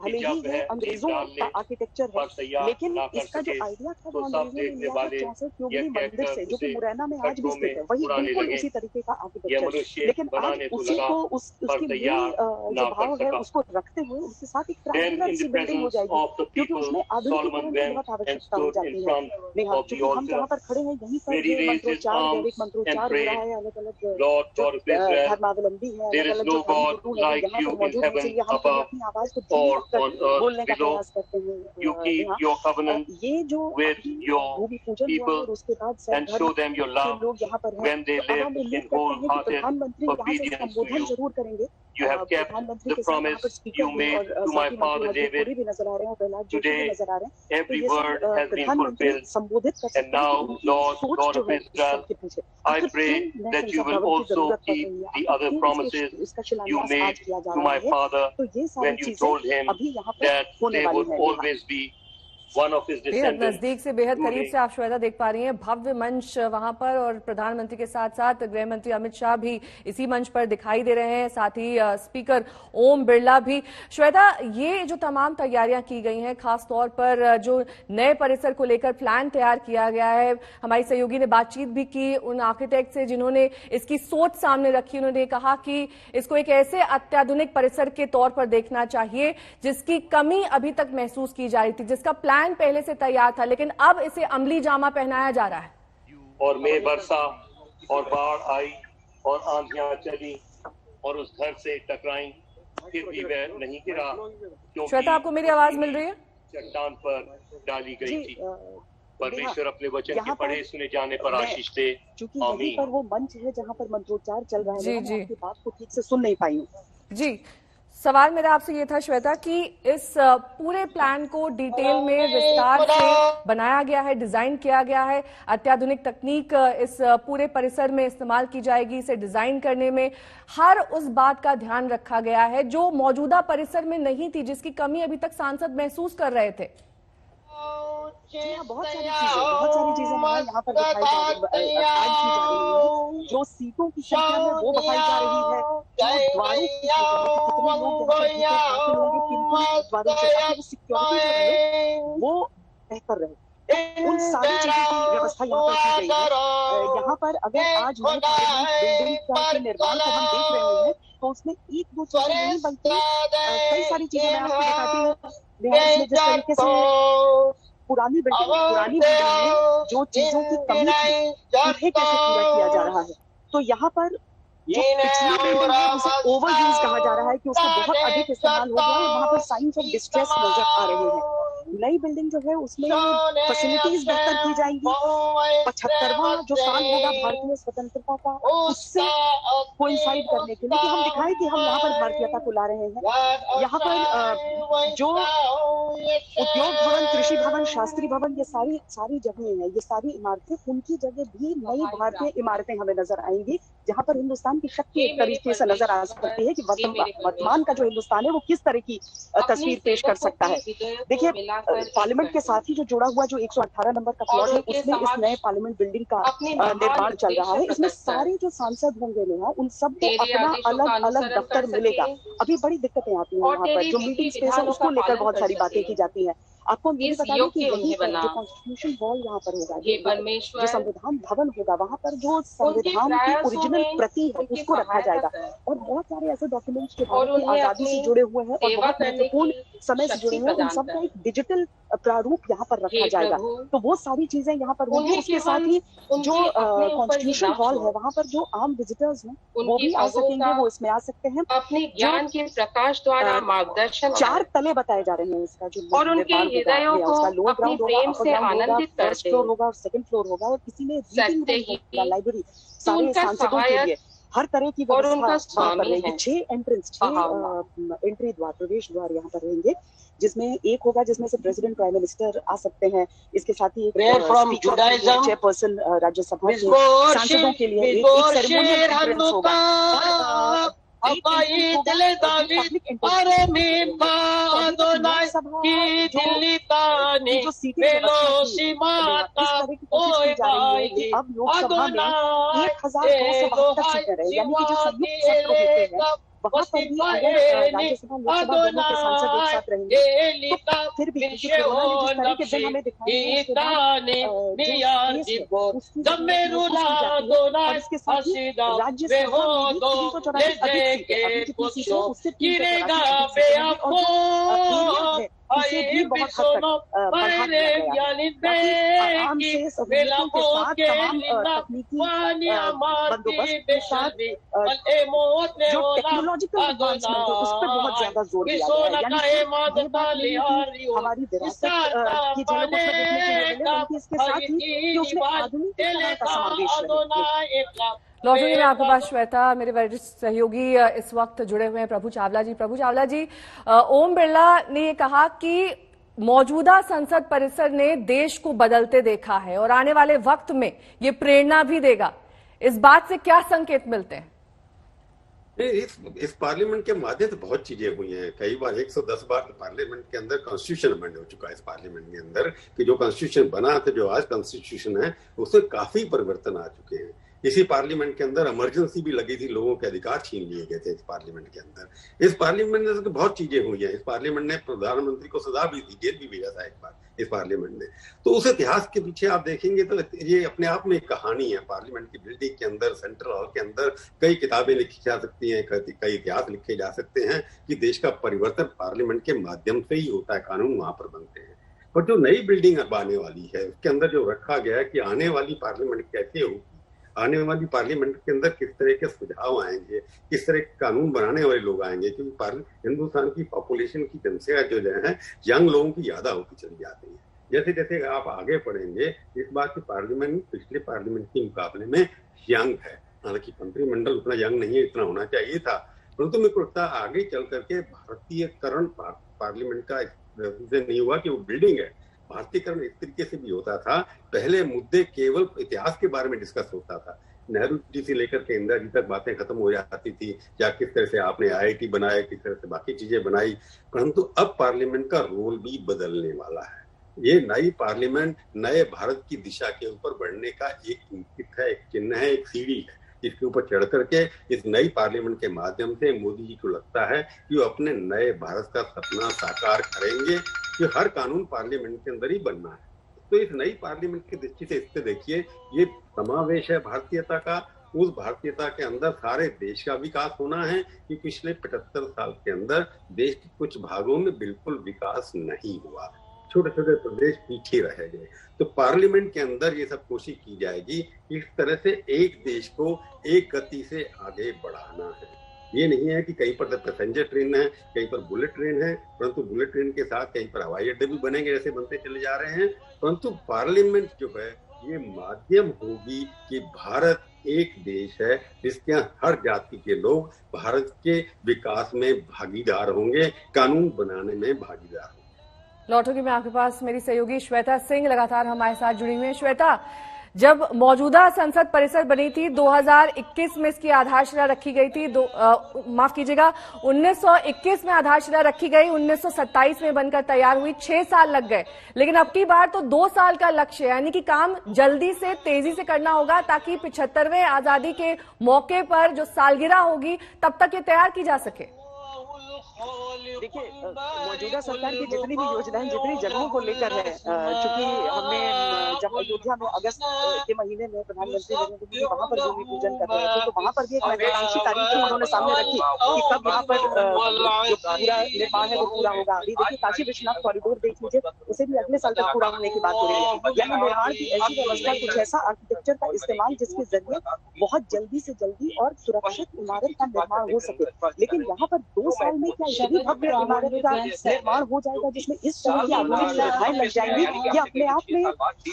भले ही ये अंग्रेजों का आर्किटेक्चर है लेकिन इसका जो आइडिया था वो अंग्रेजों ने लिया था चौसठ योगिनी मंदिर से, जो कि मुरैना में आज भी स्थित है, वही बिल्कुल उसी तरीके का आर्किटेक्चर। लेकिन आज उसी को उसकी मूल जो भाव है उसको रखते हुए उसके साथ एक ट्रायंगुलर सी बिल्डिंग हो जाएगी, क्योंकि उसमें आधुनिकीकरण की बहुत आवश्यकता हो जाती है। क्योंकि हम जहाँ पर खड़े हैं यहीं पर मंत्रोच्चार दैविक मंत्रोच्चार हो रहा है, अलग अलग धर्मावलंबी There is no God like you in heaven above or on earth below. You keep your covenant with your people and show them your love when they live in wholehearted obedience to you. You have kept the promise you made to my father David. Today, every word has been fulfilled. And now, Lord God of Israel, I pray that you will also keep the other promises you made to my father when you told him that they would always be one of his descendants. नजदीक से बेहद करीब से आप श्वेता देख पा रही हैं, भव्य मंच वहां पर और प्रधानमंत्री के साथ साथ गृह मंत्री अमित शाह भी इसी मंच पर दिखाई दे रहे हैं, साथ ही स्पीकर ओम बिरला भी। श्वेता, ये जो तमाम तैयारियां की गई हैं, खास तौर पर जो नए परिसर को लेकर प्लान तैयार किया गया है, हमारी सहयोगी ने बातचीत भी की उन आर्किटेक्ट से जिन्होंने इसकी सोच सामने रखी। उन्होंने कहा कि इसको एक ऐसे अत्याधुनिक परिसर के तौर पर देखना चाहिए जिसकी कमी अभी तक महसूस की जा रही थी, जिसका प्लान पहले से तैयार था, लेकिन अब इसे अमली जामा पहनाया जा रहा है। और मैं बरसा और बाढ़ आई और आंधियां चली और उस घर से टकराई, फिर भी वह नहीं गिरा क्योंकि श्वेता, आपको मेरी आवाज मिल रही है? चट्टान पर डाली गई थी। परमेश्वर अपने वचन के पढ़े सुने जाने पर आशीष दे। चूंकि यहीं पर वो मंच है जहाँ पर मंत्रोच्चार चल रहा है, मैं आपकी बात को ठीक से सुन नहीं पाई हूँ। जी, सवाल मेरा आपसे ये था श्वेता कि इस पूरे प्लान को डिटेल में विस्तार से बनाया गया है, डिजाइन किया गया है, अत्याधुनिक तकनीक इस पूरे परिसर में इस्तेमाल की जाएगी, इसे डिजाइन करने में हर उस बात का ध्यान रखा गया है जो मौजूदा परिसर में नहीं थी, जिसकी कमी अभी तक सांसद महसूस कर रहे थे। बहुत सारी चीजें यहाँ पर दिखाई जा रही है, जो सीटों की संख्या है वो बढ़ाई जा रही है, जो द्वारों की कितने लोग वो सिक्योरिटी वो बेहतर रहे। उन सारी चीजों की व्यवस्था यहाँ पर की गई है। यहाँ पर अगर आज नई पार्लियामेंट बिल्डिंग का निर्माण को हम देख रहे हैं तो उसमें एक दो चीजें नहीं बल्कि कई सारी चीजें मैं आपको बताती हूँ। इसमें जिस तरीके से पुरानी बिल्डिंग में जो चीजों की कमी थी उन्हें कैसे पूरा किया जा रहा है। तो यहाँ पर जो पिछली बिल्डिंग है उसे ओवर यूज कहा जा रहा है कि उसका बहुत अधिक इस्तेमाल हो गया है। वहाँ पर साइंस ऑफ डिस्ट्रेस नजर आ रहे हैं। नई बिल्डिंग जो है उसमें फैसिलिटीज बेहतर की जाएंगी। 75वां जो साल होगा भारतीय स्वतंत्रता का उससे कोइंसाइड करने के लिए कि हम दिखाएं कि हम यहाँ पर भारतीयता को ला रहे हैं। यहाँ पर जो उद्योग भवन, कृषि भवन, शास्त्री भवन, ये सारी जगहें हैं, ये सारी इमारतें, उनकी जगह भी नई भारतीय इमारतें हमें नजर आएंगी जहाँ पर हिंदुस्तान की शक्ति एक तरीके से नजर आ सकती है कि वर्तमान का जो हिंदुस्तान है वो किस तरह की तस्वीर पेश कर सकता है। देखिए पार्लियामेंट के साथ ही जो जुड़ा हुआ जो 118 नंबर का प्लॉट है उसमें इस नए पार्लियामेंट बिल्डिंग का निर्माण चल रहा है। इसमें सारे जो सांसद होंगे ना उन सबको अपना अलग अलग दफ्तर मिलेगा। अभी बड़ी दिक्कतें आती हैं यहाँ पर, जो मीटिंग स्पेस है उसको लेकर बहुत सारी बातें की जाती हैं। आपको ये बता दें कि यही जो कॉन्स्टिट्यूशन हॉल यहाँ पर होगा, जो संविधान भवन होगा, वहाँ पर जो संविधान की ओरिजिनल प्रति है उसको रखा जाएगा और बहुत सारे ऐसे डॉक्यूमेंट्स जो भारत की आजादी से जुड़े हुए हैं और बहुत महत्वपूर्ण समय से जुड़े हुए हैं, उन सबका एक डिजिटल प्रारूप यहाँ पर रखा जाएगा। तो वो सारी चीजें यहाँ पर होंगी। उसके साथ ही जो कॉन्स्टिट्यूशन हॉल है वहाँ पर जो आम विजिटर्स हैं वो भी आ सकेंगे, वो इसमें आ सकते हैं। अपने ज्ञान के प्रकाश द्वारा मार्गदर्शन 4 तले बताए जा रहे हैं इसका जो और उनके हृदयों को अपने प्रेम से आनंदित करते फ्लोर होगा और सेकंड फ्लोर होगा और किसी में लाइब्रेरी सारे सांसदों के लिए हर तरह की व्यवस्था कर रहे हैं। 6 एंट्री द्वार, प्रवेश द्वार यहाँ पर रहेंगे, जिसमें एक होगा जिसमें से प्रेसिडेंट, प्राइम मिनिस्टर आ सकते हैं। इसके साथ ही चेयरपर्सन राज्यसभा के सांसदों के लिए एक सेरेमोनियल एंट्रेंस होगा। जो सीटें अब लोकसभा में 1272 सीटें रहे, यानी कि जो संयुक्त सत्र होते हैं वहाँ पर भी अगर राज्यसभा लोकसभा दोनों के सांसद एक साथ रहेंगे तो फिर भी कोरोना ने जिस तरीके से हमें दिखाया और इसके साथ ही राज्यसभा में 384 अधिक सीटें उससे उसे भी बहुत हद तक बढ़ा दिया गया है। आराम से सहूलियतों के साथ तमाम तकनीकी बंदोबस्त के साथ जो टेक्नोलॉजिकल एडवांसमेंट है उस पर बहुत ज्यादा जोर दिया गया है। यानी कि हमारी विरासत की झलक उसमें देखने के लिए मिले, बल्कि इसके साथ ही कि उसमें आधुनिक का समावेश रहे। लौटूंगी मैं आपके पास श्वेता। मेरे वरिष्ठ सहयोगी इस वक्त जुड़े हुए हैं प्रभु चावला जी। प्रभु चावला जी, ओम बिरला ने ये कहा कि मौजूदा संसद परिसर ने देश को बदलते देखा है और आने वाले वक्त में ये प्रेरणा भी देगा। इस बात से क्या संकेत मिलते हैं? इस पार्लियामेंट के माध्यम से बहुत चीजें हुई हैं। कई बार 110 बार पार्लियामेंट के अंदर कॉन्स्टिट्यूशन अमेंड हो चुका है। इस पार्लियामेंट के अंदर कि जो कॉन्स्टिट्यूशन बना था, जो आज कॉन्स्टिट्यूशन है, उसमें काफी परिवर्तन आ चुके हैं। इसी पार्लियामेंट के अंदर इमरजेंसी भी लगी थी, लोगों के अधिकार छीन लिए गए थे इस पार्लियामेंट के अंदर। इस पार्लियामेंट में तो बहुत चीजें हुई हैं। इस पार्लियामेंट ने प्रधानमंत्री को सजा भी दी, जेल भी भेजा था एक बार इस पार्लियामेंट ने। तो उस इतिहास के पीछे आप देखेंगे तो ये अपने आप में एक कहानी है। पार्लियामेंट की बिल्डिंग के अंदर, सेंट्रल हॉल के अंदर कई किताबें लिखी जा सकती हैं, कई इतिहास लिखे जा सकते हैं कि देश का परिवर्तन पार्लियामेंट के माध्यम से ही होता है, कानून वहां पर बनते हैं। और जो नई बिल्डिंग अब आने वाली है उसके अंदर जो रखा गया है कि आने वाली पार्लियामेंट कैसे होगी, आने वाली पार्लियामेंट के अंदर किस तरह के सुझाव आएंगे, किस तरह के कानून बनाने वाले लोग आएंगे, क्योंकि हिंदुस्तान की पॉपुलेशन की जनसंख्या जो है यंग लोगों की ज्यादा होती चली जाती है। जैसे जैसे आप आगे पढ़ेंगे, इस बार की पार्लियामेंट पिछले पार्लियामेंट के मुकाबले में यंग है। हालांकि मंत्रिमंडल उतना यंग नहीं है, इतना होना चाहिए था, परंतु मेरे को लगता है आगे चल करके भारतीयकरण पार्लियामेंट का नहीं हुआ कि वो बिल्डिंग है। भारतीयकरण इस तरीके से भी होता था, पहले मुद्दे केवल इतिहास के बारे में डिस्कस होता था, नेहरू जी से लेकर के इंदिरा जी तक बातें खत्म हो जाती थी, या किस तरह से आपने IIT बनाया, किस तरह से बाकी चीजें बनाई। परंतु अब पार्लियामेंट का रोल भी बदलने वाला है। ये नई पार्लियामेंट नए भारत की दिशा के ऊपर बढ़ने का एक इंगित है, एक चिन्ह है, एक सीढ़ी है। इसके ऊपर चढ़ करके इस नई पार्लियामेंट के माध्यम से मोदी जी को लगता है कि वो अपने नए भारत का सपना साकार करेंगे कि हर कानून पार्लियामेंट के अंदर ही बनना है। तो इस नई पार्लियामेंट की दृष्टि से इससे देखिए, ये समावेश है भारतीयता का। उस भारतीयता के अंदर सारे देश का विकास होना है कि पिछले 75 साल के अंदर देश के कुछ भागों में बिल्कुल विकास नहीं हुआ, छोटे छोटे प्रदेश पीछे रह गए। तो पार्लियामेंट के अंदर ये सब कोशिश की जाएगी इस तरह से एक देश को एक गति से आगे बढ़ाना है। ये नहीं है कि कहीं पर पैसेंजर ट्रेन है, कहीं पर बुलेट ट्रेन है, परंतु बुलेट ट्रेन के साथ कहीं पर हवाई अड्डे भी बनेंगे, ऐसे बनते चले जा रहे हैं। परंतु पार्लियामेंट जो है ये माध्यम होगी कि भारत एक देश है जिसके हर जाति के लोग भारत के विकास में भागीदार होंगे, कानून बनाने में भागीदार होंगे। लौटूंगी मैं आपके पास, मेरी सहयोगी श्वेता सिंह लगातार हमारे साथ जुड़ी हुई है। श्वेता, जब मौजूदा संसद परिसर बनी थी 2021 में इसकी आधारशिला रखी गई थी, माफ कीजिएगा 1921 में आधारशिला रखी गई, 1927 में बनकर तैयार हुई, 6 साल लग गए। लेकिन अब की बार तो 2 साल का लक्ष्य है, यानी कि काम जल्दी से तेजी से करना होगा ताकि 75वें आजादी के मौके पर जो सालगिरह होगी तब तक ये तैयार की जा सके। देखिए, मौजूदा सरकार की जितनी भी योजनाएं जितनी जगहों को लेकर है, चूंकि हमने जब अयोध्या में अगस्त के महीने में प्रधानमंत्री नरेंद्र मोदी वहां पर भूमि पूजन कर रहे थे, तो वहां पर भी एक महत्वाकांक्षी तारीख उन्होंने सामने रखी कि कब यहाँ पर जो पूरा निर्माण है वो पूरा होगा। अभी देखिए काशी विश्वनाथ कॉरिडोर देख लीजिए, उसे भी अगले साल तक पूरा होने की बात हो रही है। यानी निर्माण की ऐसी व्यवस्था, कुछ ऐसा आर्किटेक्चर का इस्तेमाल जिसके जरिए बहुत जल्दी से जल्दी और सुरक्षित इमारत का निर्माण हो सके। लेकिन यहाँ पर 2 साल में क्या इतनी भव्य इमारत का निर्माण हो जाएगा जिसमें इस तरह की आधुनिक सुविधाएं लग जाएंगी, ये अपने आप में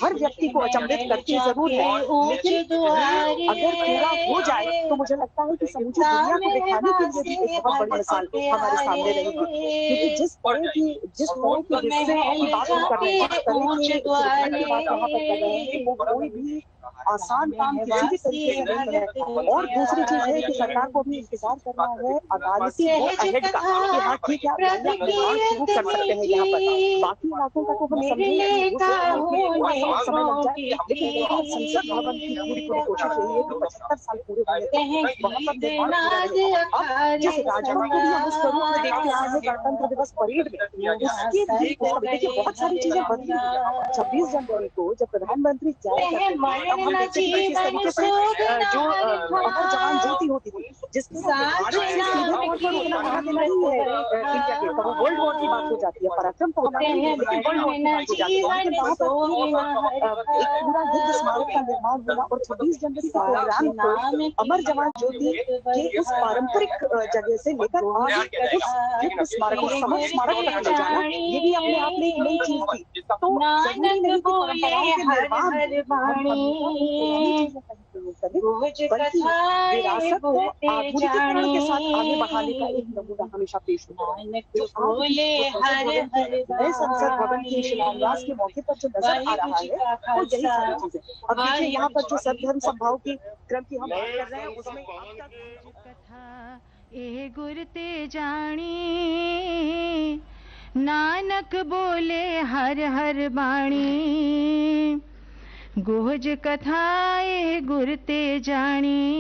हर व्यक्ति को अचंभित करती जरूर है। लेकिन अगर पूरा हो जाए तो मुझे लगता है कि समूची दुनिया को दिखाने के लिए भी एक बहुत बड़ी मिसाल हमारे सामने रहेगी। क्योंकि जिस तरह की हिस्से की बात हम कर रहे हैं, जिस तरह की सुविधा की बात यहाँ पर कर रहे हैं, वो कोई भी आसान काम किसी भी तरीके से नहीं है। और दूसरी चीज है कि सरकार को भी इंतजार करना है अदालती अहेड का कि हाँ ठीक है, निर्माण शुरू कर सकते हैं यहाँ पर। बाकी इलाकों का तो हम समझेंगे समय लग जाए, लेकिन संसद भवन की पूरी कोशिश यही है कि 75 साल पूरे होने वहाँ पर निर्माण पूरा रहेगा। अब जिस राजभवन को भी हम उस स्वरूप में देखते आए हैं गणतंत्र दिवस परेड में, उसके लिए देखिए बहुत सारी चीजें बदली। 26 जनवरी को जब प्रधानमंत्री जाएगा हम देखते हैं किस तरीके से जो अमर जवान ज्योति होती थी, जिसके भारत से सीधे तौर पर उतना वहां देना ही है इंडिया के, तो वर्ल्ड वॉर की बात हो जाती है। पराक्रम तो हमारा ही है, लेकिन वर्ल्ड वॉर की बात हो जाती है। लेकिन वहाँ पर एक पूरा युद्ध स्मारक का निर्माण होगा और 26 जनवरी के प्रोग्राम को अमर जवान ज्योति के उस पारंपरिक जगह से लेकर उस युद्ध स्मारक को समर स्मारक तक ले जाना, ये भी अपने आप में एक नई चीज थी। तो जरूरी नहीं कि परंपराओं के निर्माण बल्कि विरासत को आधुनिकीकरण के साथ आगे बढ़ाने का एक नमूना हमेशा पेश होता है। नए संसद भवन के शिलान्यास के मौके पर जो नजर आ रहा है वो यही सारी चीजें। अब देखिए यहाँ पर जो सर्वधर्म सभाओं की क्रम की हम बात कर रहे हैं उसमें कथा ए गुरते जानी नानक बोले हर हर बाणी, गोज कथाए गुरते जानी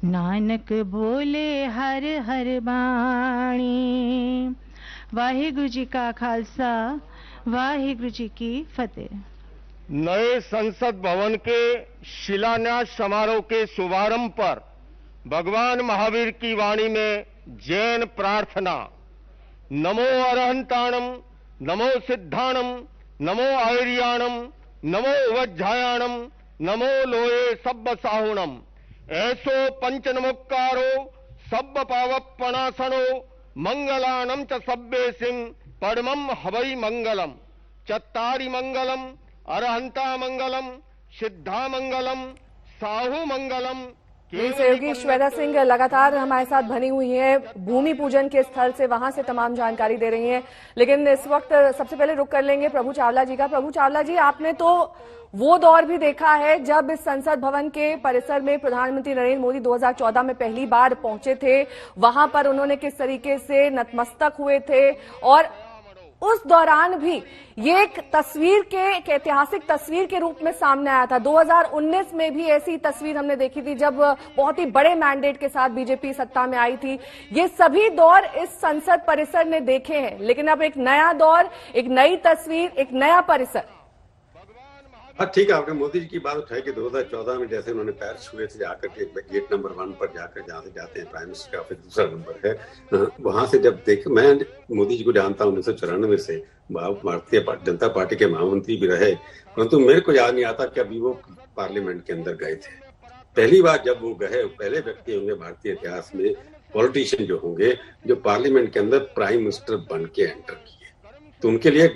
नानक बोले हर हर बाणी। वाहिगुरु जी का खालसा, वाहिगुरु जी की फतेह। नए संसद भवन के शिलान्यास समारोह के शुभारंभ पर भगवान महावीर की वाणी में जैन प्रार्थना, नमो अरहंताणम, नमो सिद्धाणम, नमो आयर्याणम, नमो वज्जायाणम, नमो लोये सब्ब साहुणम, ऐसो पंच नमोक्कारो सब्ब पावपणासनो, मंगलानम च सब्बे सिंह परमम हवई मंगलम, चत्तारि मंगलम, अरहंता मंगलम, सिद्धा मंगलम, साहु मंगलम। मेरी सहयोगी श्वेता सिंह लगातार हमारे साथ बनी हुई है भूमि पूजन के स्थल से, वहां से तमाम जानकारी दे रही हैं। लेकिन इस वक्त सबसे पहले रुक कर लेंगे प्रभु चावला जी का। प्रभु चावला जी, आपने तो वो दौर भी देखा है जब इस संसद भवन के परिसर में प्रधानमंत्री नरेंद्र मोदी 2014 में पहली बार पहुंचे थे, वहां पर उन्होंने किस तरीके से नतमस्तक हुए थे और उस दौरान भी ये एक तस्वीर के एक ऐतिहासिक तस्वीर के रूप में सामने आया था। 2019 में भी ऐसी तस्वीर हमने देखी थी जब बहुत ही बड़े मैंडेट के साथ बीजेपी सत्ता में आई थी। ये सभी दौर इस संसद परिसर ने देखे हैं, लेकिन अब एक नया दौर, एक नई तस्वीर, एक नया परिसर। हाँ ठीक है, आपने मोदी जी की बात उठाई कि 2014 में जैसे उन्होंने पैर छुए थे जाकर के गेट नंबर 1 पर जाकर, जहाँ से जाते हैं प्राइम मिनिस्टर का फिर दूसरा नंबर है, वहां से जब देख, मैं मोदी जी को जानता हूँ 1994 से, भारतीय जनता पार्टी के महामंत्री भी रहे, परंतु मेरे को याद नहीं आता कि अभी वो पार्लियामेंट के अंदर गए थे। पहली बार जब वो गए, पहले व्यक्ति होंगे भारतीय इतिहास में, पॉलिटिशियन जो होंगे, जो पार्लियामेंट के अंदर प्राइम मिनिस्टर बन के एंटर किए। तो उनके लिए एक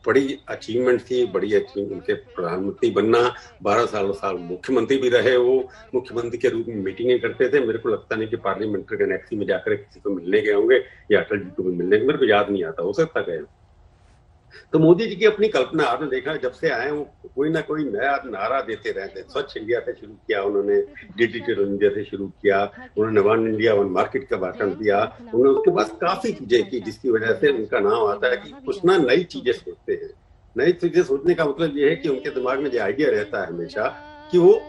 बड़ी अचीवमेंट थी, बड़ी अचीवमेंट उनके प्रधानमंत्री बनना। 12 साल मुख्यमंत्री भी रहे। वो मुख्यमंत्री के रूप में मीटिंगें करते थे। मेरे को लगता नहीं कि पार्लियामेंट्री गैलेक्सी में जाकर किसी को मिलने गए होंगे या अटल जी को भी मिलने, मेरे को याद नहीं आता, हो सकता गए। तो मोदी जी की अपनी कल्पना आपने देखा, जब से आए वो कोई ना कोई नया नारा देते रहते। स्वच्छ इंडिया से शुरू किया उन्होंने, डिजिटल इंडिया से शुरू किया उन्होंने, वन इंडिया वन मार्केट का भाषण दिया उन्होंने। उसके बाद काफी चीजें की जिसकी वजह से उनका नाम आता है कि कुछ ना नई चीजें सोचते हैं। नई चीजें सोचने का मतलब ये है कि उनके दिमाग में जो आइडिया रहता है हमेशा कि वो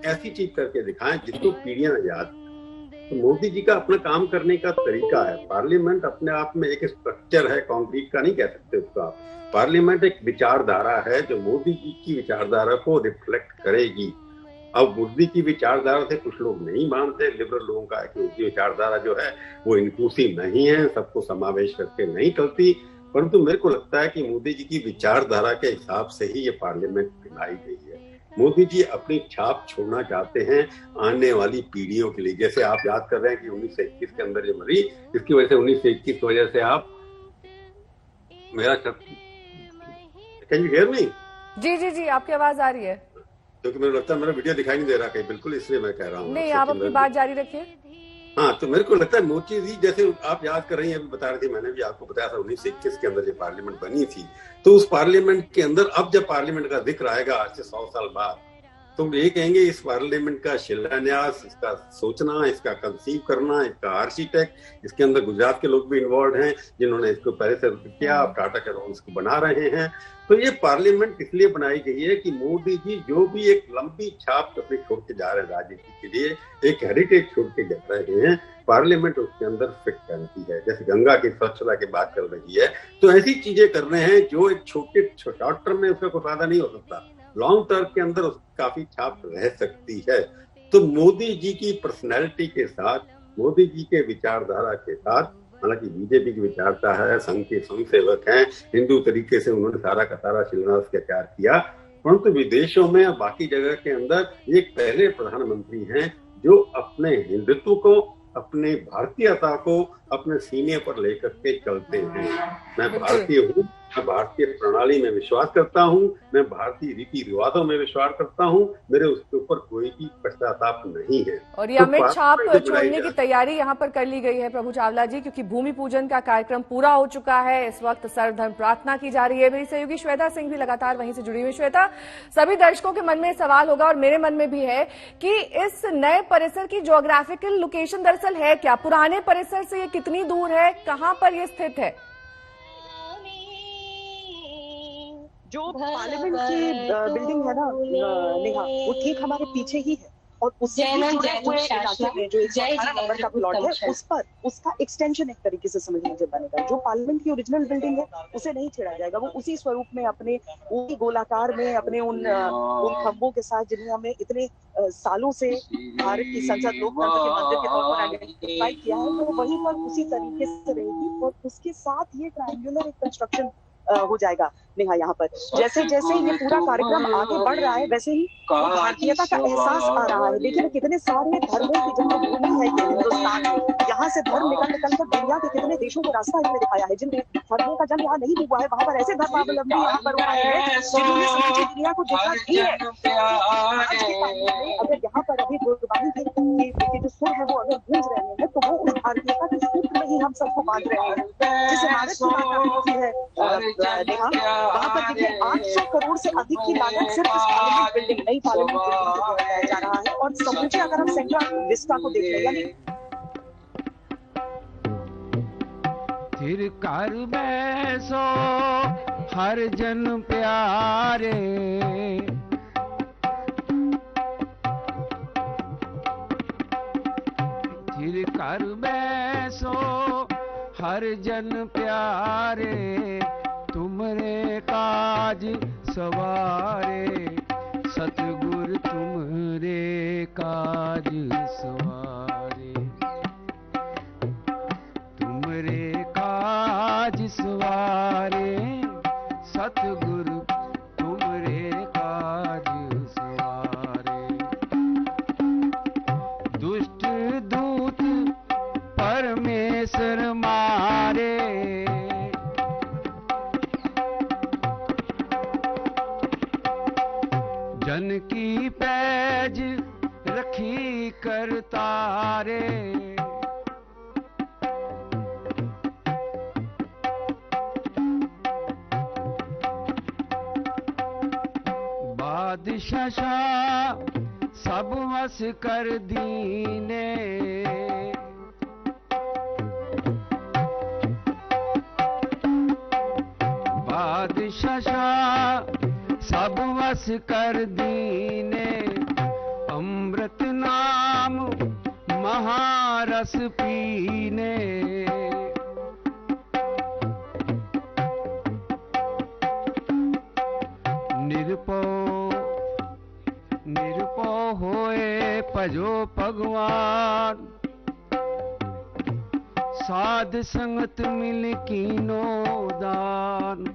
ऐसी चीज करके दिखाएं जिसको पीढ़ियां याद। तो मोदी जी का अपना काम करने का तरीका है। पार्लियामेंट अपने आप में एक स्ट्रक्चर है, कंक्रीट का नहीं कह सकते उसका। पार्लियामेंट एक विचारधारा है जो मोदी जी की विचारधारा को रिफ्लेक्ट करेगी। अब मोदी की विचारधारा से कुछ लोग नहीं मानते, लिबरल लोगों का है कि उनकी विचारधारा जो है वो इंक्लूसिव नहीं है, सबको समावेश करके नहीं चलती। परंतु मेरे को लगता है कि मोदी जी की विचारधारा के हिसाब से ही ये पार्लियामेंट बनाई गई है। मोदी जी अपनी छाप छोड़ना चाहते हैं आने वाली पीढ़ियों के लिए। जैसे आप याद कर रहे हैं कि 1921 के अंदर जो मरी, इसकी वजह से 1921 की वजह से आप मेरा कैन यू हियर मी? जी आपकी आवाज आ रही है। क्योंकि मुझे लगता है मेरा वीडियो दिखाई नहीं दे रहा कहीं, बिल्कुल इसलिए मैं कह रहा हूँ। नहीं, आप अपनी बात जारी रखिए। हाँ, तो मेरे को लगता है मोदी जी, जैसे आप याद कर रही हैं, अभी बता रही थी, मैंने भी आपको बताया था 1921 के अंदर जो पार्लियामेंट बनी थी, तो उस पार्लियामेंट के अंदर अब जब पार्लियामेंट का जिक्र आएगा आज से 100 साल बाद, तो ये कहेंगे इस पार्लियामेंट का शिलान्यास, इसका सोचना, इसका कंसीव करना, इसका आर्किटेक्ट, इसके अंदर गुजरात के लोग भी इन्वॉल्व हैं जिन्होंने इसको पहले से किया, अब टाटा के लोग इसको बना रहे हैं। तो ये पार्लियामेंट इसलिए बनाई गई है कि मोदी जी जो भी एक लंबी छाप अपनी छोड़ के जा रहे हैं राजनीति के लिए, एक हेरिटेज छोड़ के जा रहे हैं, पार्लियामेंट उसके अंदर फिट करती है। जैसे गंगा की स्वच्छता की बात कर रही है, तो ऐसी चीजें कर रहे हैं जो एक शॉर्ट टर्म में उसका कोई फायदा नहीं हो सकता, लॉन्ग टर्म के अंदर उसकी काफी छाप रह सकती है। तो मोदी जी की पर्सनैलिटी के साथ, मोदी जी के विचारधारा के साथ, हालांकि बीजेपी की विचारधारा है, संघ के संघ सेवक हैं, हिंदू तरीके से उन्होंने सारा का सारा शिलान्यास का कार्य किया, परंतु विदेशों में और बाकी जगह के अंदर एक पहले प्रधानमंत्री हैं जो अपने हिंदुत्व को, अपने भारतीयता को अपने सीने पर लेकर के चलते हैं। मैं भारतीय हूँ, मैं भारतीय प्रणाली में विश्वास करता हूँ, मैं भारतीय रीति रिवाजों में विश्वास करता हूँ, मेरे उसके ऊपर कोई भी पश्चाताप नहीं है। और ये अमित छाप छोड़ने की तैयारी यहाँ पर कर ली गई है प्रभु चावला जी, क्योंकि भूमि पूजन का कार्यक्रम पूरा हो चुका है। इस वक्त सर्वधर्म प्रार्थना की जा रही है। मेरी सहयोगी श्वेता सिंह भी लगातार वहीं से जुड़ी हुई। श्वेता, सभी दर्शकों के मन में सवाल होगा और मेरे मन में भी है कि इस नए परिसर की ज्योग्राफिकल लोकेशन दरअसल है क्या? पुराने परिसर से ये कितनी दूर है, कहाँ पर ये स्थित है? जो पार्लियामेंट की बिल्डिंग है ना नेहा, वो ठीक हमारे पीछे ही है और उससे जुड़े हुए इलाके में जो 118 नंबर का प्लॉट है उस पर उसका एक्सटेंशन एक तरीके से समझ लीजिए बनेगा। जो पार्लियामेंट की ओरिजिनल बिल्डिंग है उसे नहीं छेड़ा जाएगा, वो उसी स्वरूप में अपने उसी गोलाकार में अपने उन खंभों के साथ जिन्हें हमें इतने सालों से भारत की संसद लोकतंत्र के मंदिर के तौर पर आइडेंटिफाई किया है, तो वहीं पर उसी तरीके से रहेगी। और उसके साथ ये ट्रायंगुलर एक कंस्ट्रक्शन हो जाएगा नेहा। यहाँ पर जैसे जैसे ये पूरा कार्यक्रम आगे बढ़ रहा है वैसे ही भारतीयता का एहसास आ रहा है। देखिए कितने सारे धर्मों की जन्मभूमि है ये हिंदुस्तान में। यहाँ से धर्म निकल कर दुनिया के कितने देशों को रास्ता इसमें दिखाया है। जिन धर्मों का जन्म यहाँ नहीं हुआ है वहाँ पर ऐसे धर्मावलंबी यहाँ पर आए हैं जिन्होंने समूची दुनिया को देखा भी है। अगर यहाँ पर अभी गुरबानी के जो सुर है वो अगर गूंज रहे हैं तो वो उस भारतीयता के सूत्र में ही हम सबको बांध रहे हैं। जिसे भारत की बात होती है वहाँ पर देखिए 800 करोड़ से अधिक की लागत सिर्फ इस पार्लियामेंट बिल्डिंग, नई पार्लियामेंट बिल्डिंग को बनाया जा रहा है। और समूचे अगर हम सेंट्रल विस्टा को देख रहे हैं, थिर कर बैसो हर जन प्यारे, थिर कर बैसो हर जन प्यारे, तुमरे काज सवारे, सतगुर तुमरे काज सवारे, तुमरे काज सवारे, सतगुरु तुमरे काज सवारे। दुष्ट दूत परमेश्वर मारे, जन की पैज रखी कर तारे, बादशाह सब वस कर दीने, बादशाह सब वस कर दीने, अमृत नाम महारस पीने, निरपो निरपो होए भजो भगवान, साध संगत मिल कीनो दान,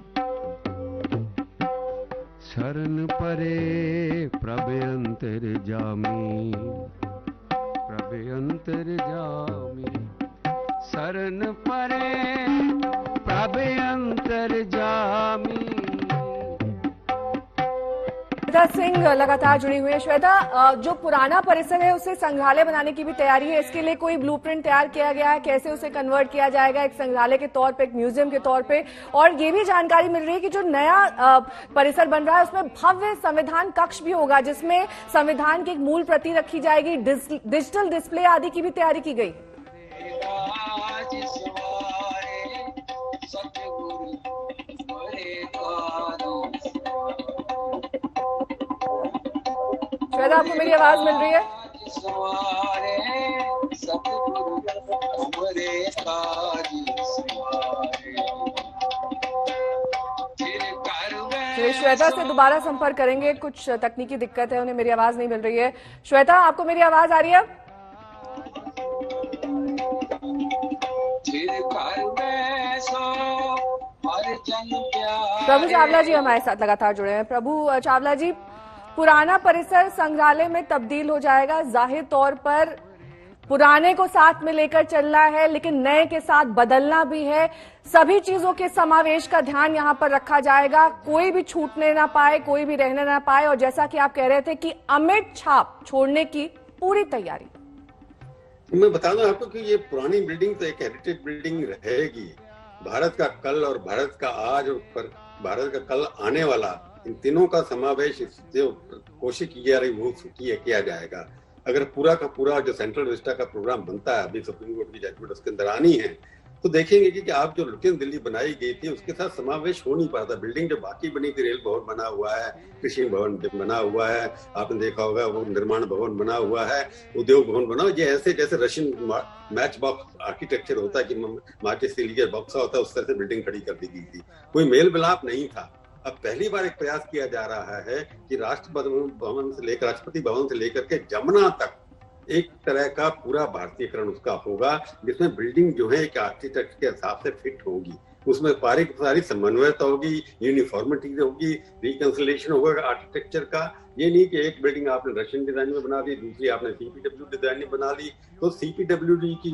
शरण परे प्रभ अंतर जामी, प्रभ अंतर जामी, शरण परे प्रभ अंतर जामी। श्वेता सिंह लगातार जुड़ी हुई है। श्वेता, जो पुराना परिसर है उसे संग्रहालय बनाने की भी तैयारी है, इसके लिए कोई ब्लूप्रिंट तैयार किया गया है? कैसे उसे कन्वर्ट किया जाएगा एक संग्रहालय के तौर पे, एक म्यूजियम के तौर पे? और ये भी जानकारी मिल रही है कि जो नया परिसर बन रहा है उसमें भव्य संविधान कक्ष भी होगा, जिसमें संविधान की एक मूल प्रति रखी जाएगी, डिजिटल डिस्प्ले आदि की भी तैयारी की गई। श्वेता, आपको मेरी आवाज मिल रही है? तो श्वेता से दोबारा संपर्क करेंगे, कुछ तकनीकी दिक्कत है, उन्हें मेरी आवाज नहीं मिल रही है। श्वेता, आपको मेरी आवाज आ रही है? प्रभु चावला जी हमारे साथ लगातार जुड़े हैं। प्रभु चावला जी, पुराना परिसर संग्रहालय में तब्दील हो जाएगा, जाहिर तौर पर पुराने को साथ में लेकर चलना है, लेकिन नए के साथ बदलना भी है। सभी चीजों के समावेश का ध्यान यहां पर रखा जाएगा, कोई भी छूटने ना पाए, कोई भी रहने ना पाए। और जैसा कि आप कह रहे थे कि अमिट छाप छोड़ने की पूरी तैयारी। मैं बता दूं आपको कि ये पुरानी बिल्डिंग तो एक हेरिटेज बिल्डिंग रहेगी। भारत का कल और भारत का आज और भारत का कल आने वाला, इन तीनों का समावेश जो कोशिश की जा रही वो किया जाएगा। अगर पूरा का पूरा जो सेंट्रल विस्टा का प्रोग्राम बनता है, अभी सुप्रीम कोर्ट की जजमेंट उसके अंदर आनी है, तो देखेंगे कि आप जो लुटियन दिल्ली बनाई गई थी उसके साथ समावेश हो नहीं पाता। बिल्डिंग जो बाकी बनी थी, रेल भवन बना हुआ है, कृषि भवन बना हुआ है, आपने देखा होगा वो निर्माण भवन बना हुआ है, उद्योग भवन बना हुआ है, ये ऐसे जैसे रशियन मैच बॉक्स आर्किटेक्चर होता है कि माचिस से लीजिए बॉक्स होता है, उस तरह से बिल्डिंग खड़ी कर दी गई थी, कोई मेल मिलाप नहीं था। अब पहली बार एक प्रयास किया जा रहा है कि राष्ट्रपति भवन से लेकर राष्ट्रपति भवन से लेकर के जमुना तक एक तरह का पूरा भारतीयकरण उसका होगा, जिसमें बिल्डिंग जो है एक आर्किटेक्ट के हिसाब से फिट होगी, उसमें सारी समन्वयता होगी, यूनिफॉर्मिटी होगी, रिकंसिलिएशन होगा आर्किटेक्चर का। ये नहीं कि एक बिल्डिंग आपने रशियन डिजाइन में बना दी, दूसरी आपने सीपीडब्ल्यू डिजाइन में बना ली। तो सीपीडब्ल्यू की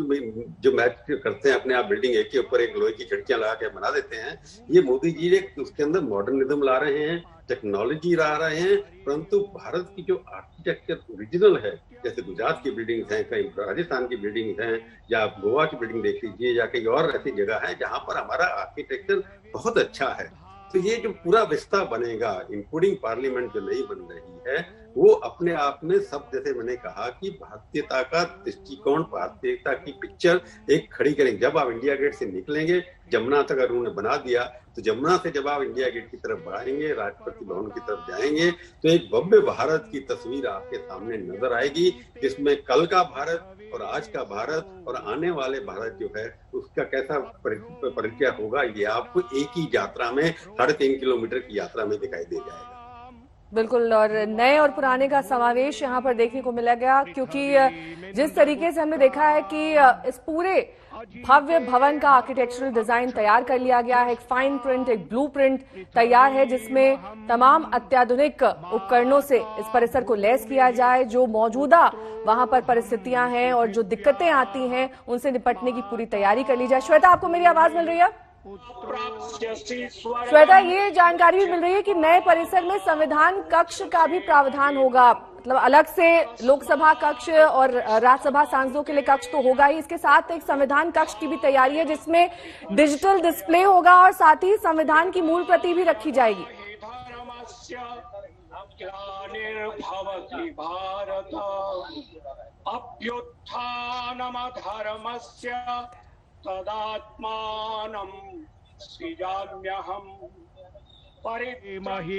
जो मैच करते हैं अपने आप, बिल्डिंग एक के ऊपर एक लोहे की खिड़कियां लगा के बना देते हैं, ये मोदी जी ने उसके अंदर मॉडर्निज्म ला रहे हैं, टेक्नोलॉजी ला रहे हैं। परंतु भारत की जो आर्किटेक्चर ओरिजिनल है, जैसे गुजरात की बिल्डिंग्स हैं, कहीं राजस्थान की बिल्डिंग्स हैं, या आप गोवा की बिल्डिंग देख लीजिए, या कहीं और ऐसी जगह है जहां पर हमारा आर्किटेक्चर बहुत अच्छा है। तो ये जो पूरा विस्ता बनेगा, इंक्लूडिंग पार्लियामेंट जो नई बन रही है, वो अपने आप में सब, जैसे मैंने कहा कि भारतीयता का दृष्टिकोण, भारतीयता की पिक्चर एक खड़ी करेंगे। जब आप इंडिया गेट से निकलेंगे, जमुना तक अगर उन्होंने बना दिया, तो जमुना से जब आप इंडिया गेट की तरफ बढ़ाएंगे, राष्ट्रपति भवन की तरफ जाएंगे, तो एक भव्य भारत की तस्वीर आपके सामने नजर आएगी, जिसमें कल का भारत और आज का भारत और आने वाले भारत जो है उसका कैसा परिचय होगा, ये आपको एक ही यात्रा में 3.5 किलोमीटर की यात्रा में दिखाई दे जाएगा। बिल्कुल, और नए और पुराने का समावेश यहाँ पर देखने को मिलेगा, क्योंकि जिस तरीके से हमने देखा है कि इस पूरे भव्य भवन का आर्किटेक्चरल डिजाइन तैयार कर लिया गया है, एक फाइन प्रिंट, एक ब्लूप्रिंट तैयार है, जिसमें तमाम अत्याधुनिक उपकरणों से इस परिसर को लैस किया जाए। जो मौजूदा वहां पर परिस्थितियां हैं और जो दिक्कतें आती हैं उनसे निपटने की पूरी तैयारी कर ली जाए। श्वेता, आपको मेरी आवाज मिल रही है? श्वेता, ये जानकारी भी मिल रही है कि नए परिसर में संविधान कक्ष का भी प्रावधान होगा, मतलब अलग से लोकसभा कक्ष और राज्यसभा सांसदों के लिए कक्ष तो होगा ही, इसके साथ एक संविधान कक्ष की भी तैयारी है, जिसमें डिजिटल डिस्प्ले होगा और साथ ही संविधान की मूल प्रति भी रखी जाएगी।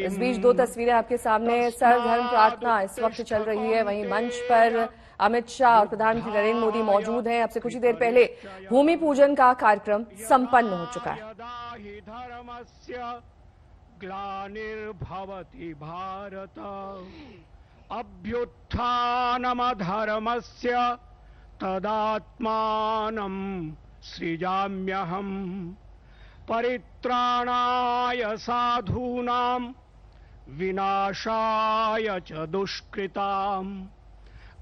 इस बीच दो तस्वीरें आपके सामने। सर्वधर्म प्रार्थना इस वक्त चल रही है, वहीं मंच पर अमित शाह और प्रधानमंत्री नरेंद्र मोदी मौजूद हैं। अब से कुछ ही देर पहले भूमि पूजन का कार्यक्रम संपन्न हो चुका है। ग्लानिर्भवति भारत अभ्युत्थानमधर्मस्य तदात्मानं सृजाम्यहम् परित्राणाय साधूनां विनाशाय च दुष्कृतां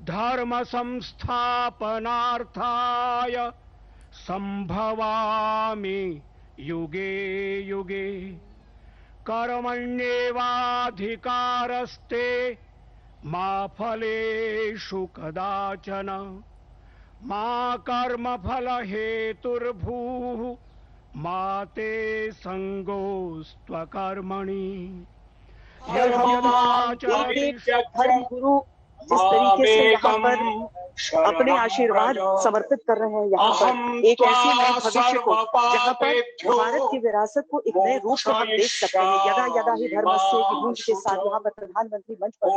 धर्म संस्थापनार्थाय संभवामि युगे युगे कर्मण्येवाधिकारस्ते मा फलेषु कदाचन मा कर्मफल हेतुर्भूः मा ते संगोस्त्वकर्मणि। धर्मगुरु जिस तरीके से यहाँ पर अपने आशीर्वाद समर्पित कर रहे हैं, यहाँ पर एक ऐसी नए भविष्य को जहाँ पर भारत की विरासत को एक नए रूप में हम देख सकते हैं। यदा यदा ही धर्मस्य की गूंज के साथ यहाँ पर प्रधानमंत्री मंच पर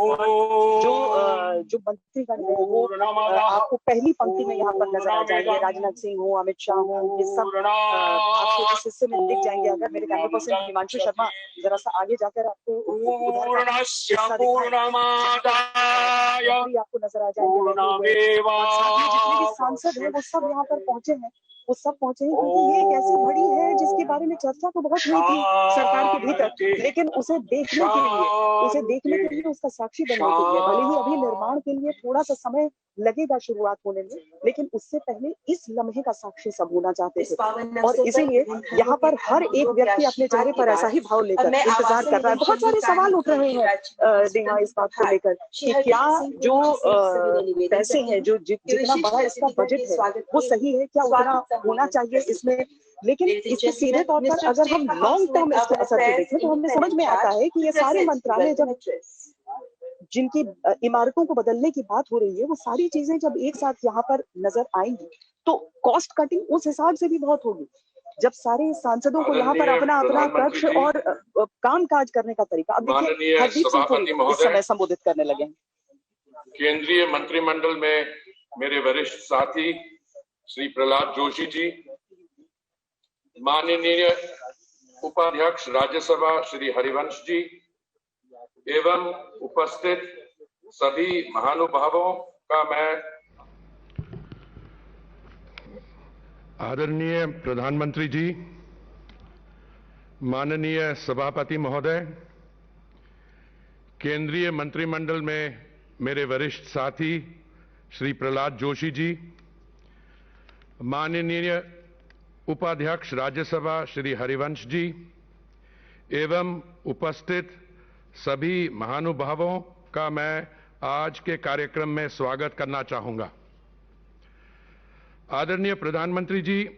जो मंत्रीगण है वो आपको पहली पंक्ति में यहाँ पर नजर आ जाएंगे। राजनाथ सिंह हो, अमित शाह हो, ये सब आपको इस हिस्से में दिख जाएंगे। अगर मेरे कैमरा पर्सन हिमांशु शर्मा जरा सा आगे जाकर आपको आपको नजर आ जाएंगे। जितने भी सांसद हैं वो सब यहाँ पर पहुंचे हैं, क्योंकि ये एक ऐसी घड़ी है जिसके बारे में चर्चा तो बहुत हुई थी सरकार के भीतर, लेकिन उसे देखने के लिए उसका साक्षी बनने के लिए, भले ही अभी निर्माण के लिए थोड़ा सा समय लगेगा शुरुआत होने में, लेकिन उससे पहले इस लम्हे का साक्षी सब होना चाहते थे। और इसीलिए यहाँ पर हर एक व्यक्ति अपने चेहरे पर ऐसा ही भाव लेकर इंतजार कर रहा है। बहुत सारे सवाल उठ रहे हैं नेहा इस बात को लेकर कि क्या जो पैसे हैं, जो जितना बड़ा इसका बजट है वो सही है, क्या उतना होना चाहिए इसमें। लेकिन इसके सीधे तौर पर अगर हम लॉन्ग टर्म इसके असर को देखें तो हमें समझ में आता है कि ये सारे मंत्रालय जब जिनकी इमारतों को बदलने की बात हो रही है, वो सारी चीजें जब एक साथ यहाँ पर नजर आएंगी तो कॉस्ट कटिंग उस हिसाब से भी बहुत होगी। जब सारे सांसदों को यहाँ पर अपना अपना कक्ष और काम काज करने का तरीका, अब देखिए हरदीप सिंह पुरी इस समय संबोधित करने लगे हैं। केंद्रीय मंत्रिमंडल में मेरे वरिष्ठ साथी श्री प्रहलाद जोशी जी, माननीय उपाध्यक्ष राज्यसभा श्री हरिवंश जी एवं उपस्थित सभी महानुभावों का मैं आदरणीय प्रधानमंत्री जी, माननीय सभापति महोदय, केंद्रीय मंत्रिमंडल में मेरे वरिष्ठ साथी श्री प्रहलाद जोशी जी, माननीय उपाध्यक्ष राज्यसभा श्री हरिवंश जी एवं उपस्थित सभी महानुभावों का मैं आज के कार्यक्रम में स्वागत करना चाहूंगा। आदरणीय प्रधानमंत्री जी,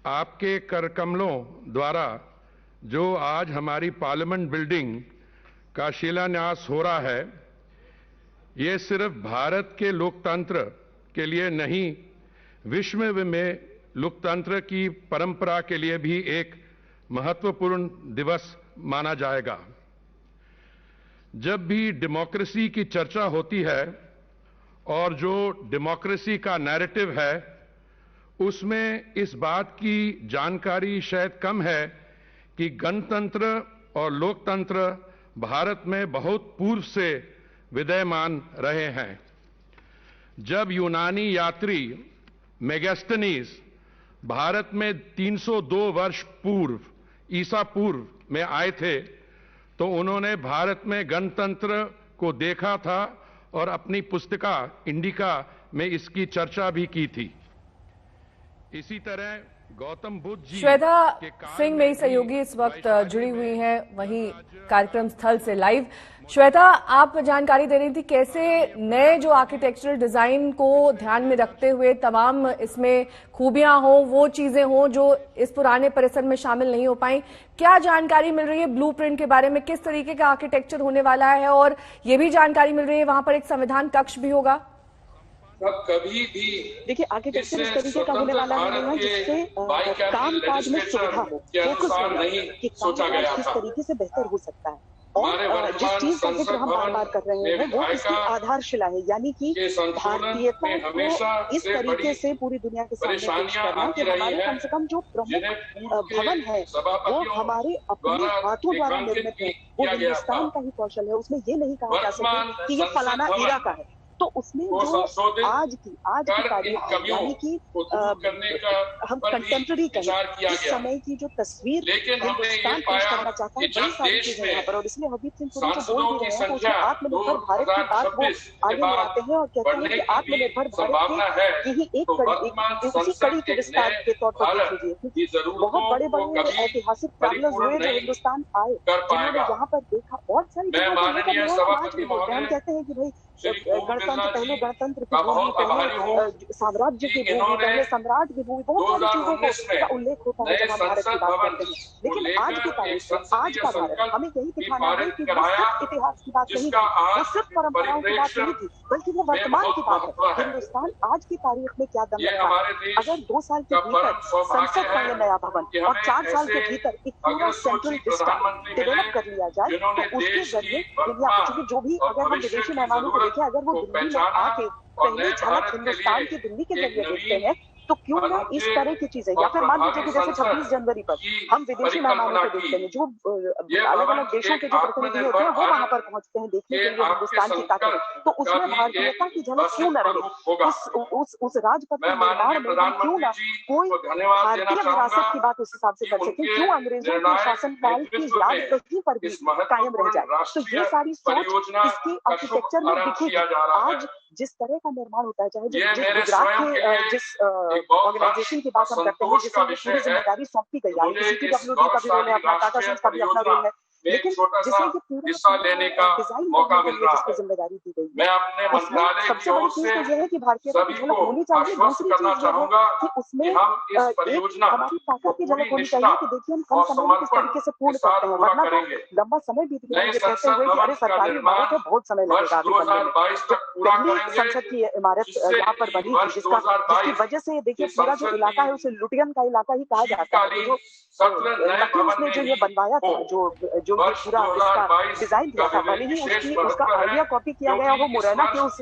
आपके करकमलों द्वारा जो आज हमारी पार्लियामेंट बिल्डिंग का शिलान्यास हो रहा है, ये सिर्फ भारत के लोकतंत्र के लिए नहीं, विश्व में लोकतंत्र की परंपरा के लिए भी एक महत्वपूर्ण दिवस माना जाएगा। जब भी डेमोक्रेसी की चर्चा होती है और जो डेमोक्रेसी का नैरेटिव है, उसमें इस बात की जानकारी शायद कम है कि गणतंत्र और लोकतंत्र भारत में बहुत पूर्व से विद्यमान रहे हैं। जब यूनानी यात्री मेगास्थनीज भारत में 302 वर्ष पूर्व ईसा पूर्व में आए थे, तो उन्होंने भारत में गणतंत्र को देखा था और अपनी पुस्तिका इंडिका में इसकी चर्चा भी की थी। इसी तरह गौतम बुद्ध जी श्वेता सिंह मेरी सहयोगी इस वक्त जुड़ी हुई हैं वहीं कार्यक्रम स्थल से लाइव। श्वेता, आप जानकारी दे रही थी कैसे नए जो आर्किटेक्चरल डिजाइन को ध्यान में रखते हुए तमाम इसमें खूबियां हो, वो चीजें हो जो इस पुराने परिसर में शामिल नहीं हो पाई। क्या जानकारी मिल रही है ब्लूप्रिंट के बारे में, किस तरीके का आर्किटेक्चर होने वाला है? और ये भी जानकारी मिल रही है वहां पर एक संविधान कक्ष भी होगा। कभी भी देखिए, आर्किटेक्चर इस तरीके का होने वाला है जिससे काम काज में सुविधा हो, फोकस नहीं कि सोचा गया किस तरीके से बेहतर हो सकता है। और जिस चीज का जिक्र हम बार बार कर रहे हैं वो इसकी आधारशिला है, यानी कि भारतीयता को इस तरीके से पूरी दुनिया के सामने पेश करना कि हमारे कम से कम जो प्रमुख भवन है वो हमारे अपने हाथों द्वारा निर्मित है, वो हिंदुस्तान का ही कौशल है। उसमें ये नहीं कहा जा सके कि ये फलाना इरा का है। तो उसमें जो आज की तारीख यानी कि हम कंटेम्प्रेरी कहें, इस समय की जो तस्वीर हिंदुस्तान पेश करना चाहता है, बड़ी सारी चीजें यहाँ पर। और इसलिए हरदीप सिंह पुरी जो बोल भी रहे हैं तो उसमें आत्मनिर्भर भारत की बात वो आगे बढ़ाते हैं और कहते हैं कि आत्मनिर्भर भारत की यही एक कड़ी, उसी कड़ी के विस्तार के तौर पर देख लीजिए, क्योंकि बहुत बड़े बड़े ऐतिहासिक ट्रैवलर्स हुए जो हिंदुस्तान आए, जिन्होंने यहाँ पर देखा। बहुत सारी जगह आज भी बोलते हैं, हम कहते हैं कि भाई गणतंत्र पहले, गणतंत्र की भूमि पहले, साम्राज्य की भूमि पहले, सम्राट की भूमि, बहुत सारी चीजों का उल्लेख होता है जब हम भारत की बात करते हैं। लेकिन आज की तारीख में आज का भारत हमें यही दिखाना है कि वो सिर्फ इतिहास की बात नहीं थी, वो सिर्फ परंपराओं की बात नहीं थी, बल्कि वो वर्तमान की बात है। हिंदुस्तान आज की तारीख में क्या दम रखा है। अगर 2 साल के भीतर संसद का ये नया भवन और 4 साल के भीतर एक पूरा सेंट्रल विस्टा डेवलप कर लिया जाए, तो उसके जरिए दुनिया, क्योंकि जो भी अगर हम विदेशी मेहमानों को देखें, अगर वो दिल्ली में आके पहली झलक हिंदुस्तान की दिल्ली के जरिए देखते हैं, तो क्यों ना इस तरह की चीजें, या फिर मान लीजिए कि जैसे 26 जनवरी पर हम विदेशी मेहमानों को देखते हैं, जो अलग अलग देशों के जो प्रतिनिधि होते हैं वो वहां पर पहुंचते हैं देखने के लिए हिंदुस्तान की ताकत, तो उसमें भारतीयता की झलक क्यों न रहे। उस राजपथ के निर्माण में क्यों ना कोई भारतीय विरासत की बात उस हिसाब से कर सके, क्यों अंग्रेजों के शासनकाल की याद कहीं पर भी कायम रह जाए। तो ये सारी सोच इसके आर्किटेक्चर में दिखेगी। आज जिस तरह का निर्माण होता है, चाहे जिस गुजरात के जिस ऑर्गेनाइजेशन की बात हम करते हैं, जिसमें पूरी जिम्मेदारी सौंपी गई, यानी कि CPWD का भी रोल है, अपना टाटा सन्स का भी अपना रोल है, लेकिन जिसमें कि पूरा डिजाइन मौका मिल रहा है, जिसकी जिम्मेदारी दी गई है, उसमें सबसे बड़ी चीज तो यह है कि भारतीयता की झलक होनी चाहिए। दूसरी चीज यह है कि उसमें एक हमारी ताकत की झलक होनी चाहिए कि देखिए हम कम समय में किस तरीके से पूर्ण करते हैं, वरना तो लंबा समय बीत गया ये कहते हुए कि अरे सरकारी इमारत है, बहुत समय लगेगा अभी बनने में। पहली संसद की इमारत यहाँ पर बनी थी, जिसकी वजह से देखिए पूरा जो इलाका है उसे लुटियन का इलाका ही कहा जाता है। जो ने जो ये बनवाया था, जो पूरा इसका डिजाइन दिया था, भले ही उसका आइडिया कॉपी किया गया वो मुरैना के उस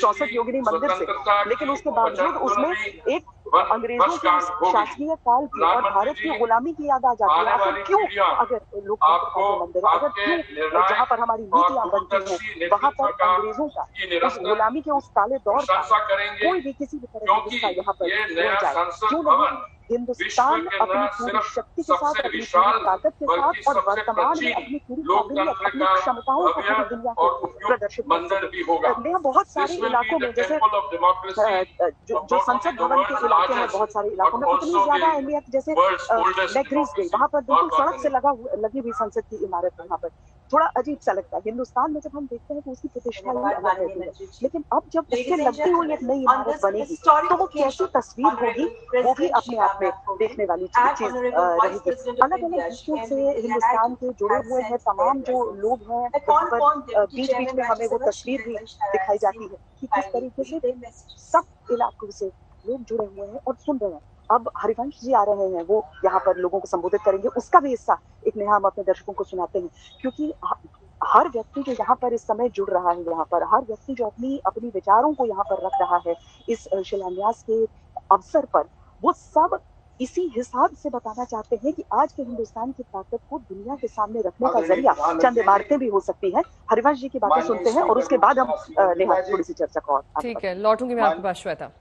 64 योगिनी मंदिर से, लेकिन उसके बावजूद उसमें एक अंग्रेजों के शासकीय काल की और भारत की गुलामी की याद आ जाती है। आखिर क्यों, अगर लोकतंत्र का जो मंदिर है, अगर क्यों जहाँ पर हमारी नीतियां बनती हैं वहां पर अंग्रेजों का उस गुलामी के उस काले दौर का कोई भी किसी भी तरह की हिस्सा यहाँ पर रह जाए, क्यों नहीं हिंदुस्तान अपनी पूरी शक्ति के साथ, अपनी पूरी ताकत के साथ और वर्तमान में अपनी पूरी काबिलियत, अपनी क्षमताओं को पूरी दुनिया को प्रदर्शित कर। मैं बहुत सारे इलाकों में, जैसे जो संसद भवन के इलाके हैं, बहुत सारे इलाकों में इतनी ज्यादा अहमियत, जैसे मैं ग्रीस गई, वहां पर बिल्कुल सड़क से लगी हुई संसद की इमारत, वहां पर थोड़ा अजीब सा लगता है। हिंदुस्तान में जब हम देखते हैं तो उसकी प्रतिष्ठा ही अलग है, लेकिन अब जब उसके लगती हुई एक नई इमारत बनेगी तो वो कैसी तस्वीर होगी वो भी अपने आप रूप में देखने वाली चीज रहेगी। अलग अलग हिस्सों से हिंदुस्तान के जुड़े हुए हैं तमाम जो लोग हैं, यहाँ पर बीच बीच में हमें वो तस्वीर भी दिखाई जाती है कि किस तरीके से सब इलाकों से लोग जुड़े हुए हैं और सुन रहे हैं। अब हरिवंश जी आ रहे हैं, वो यहाँ पर लोगों को संबोधित करेंगे, उसका भी हिस्सा एक नेहा हम अपने दर्शकों को सुनाते हैं, क्योंकि हर व्यक्ति जो यहाँ पर इस समय जुड़ रहा है, यहाँ पर हर व्यक्ति जो अपनी विचारों को यहाँ पर रख रहा है इस शिलान्यास के अवसर पर, वो सब इसी हिसाब से बताना चाहते हैं कि आज के हिंदुस्तान की ताकत को दुनिया के सामने रखने का जरिया चंद इमारतें भी हो सकती हैं। हरिवंश जी की बातें सुनते हैं और उसके बाद हम नेहा थोड़ी सी चर्चा को। ठीक है, लौटूंगी मैं आपके पास श्वेता।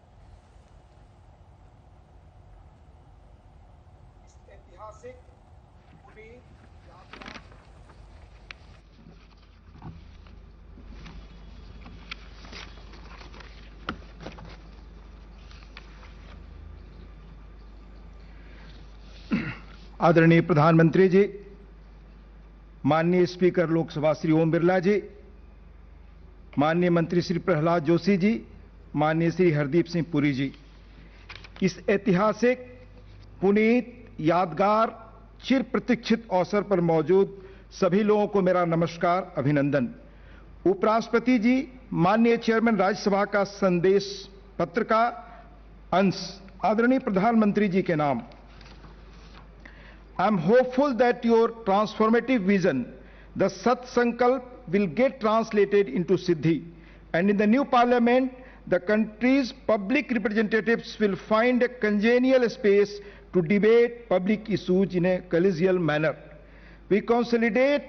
आदरणीय प्रधानमंत्री जी, माननीय स्पीकर लोकसभा श्री ओम बिरला जी, माननीय मंत्री श्री प्रहलाद जोशी जी, माननीय श्री हरदीप सिंह पुरी जी, इस ऐतिहासिक, पुनीत, यादगार, चिर प्रतीक्षित अवसर पर मौजूद सभी लोगों को मेरा नमस्कार, अभिनंदन। उपराष्ट्रपति जी, माननीय चेयरमैन राज्यसभा का संदेश पत्र का अंश आदरणीय प्रधानमंत्री जी के नाम। I am hopeful that your transformative vision, the Sat Sankalp, will get translated into Siddhi, and in the new parliament, the country's public representatives will find a congenial space to debate public issues in a collegial manner. We consolidate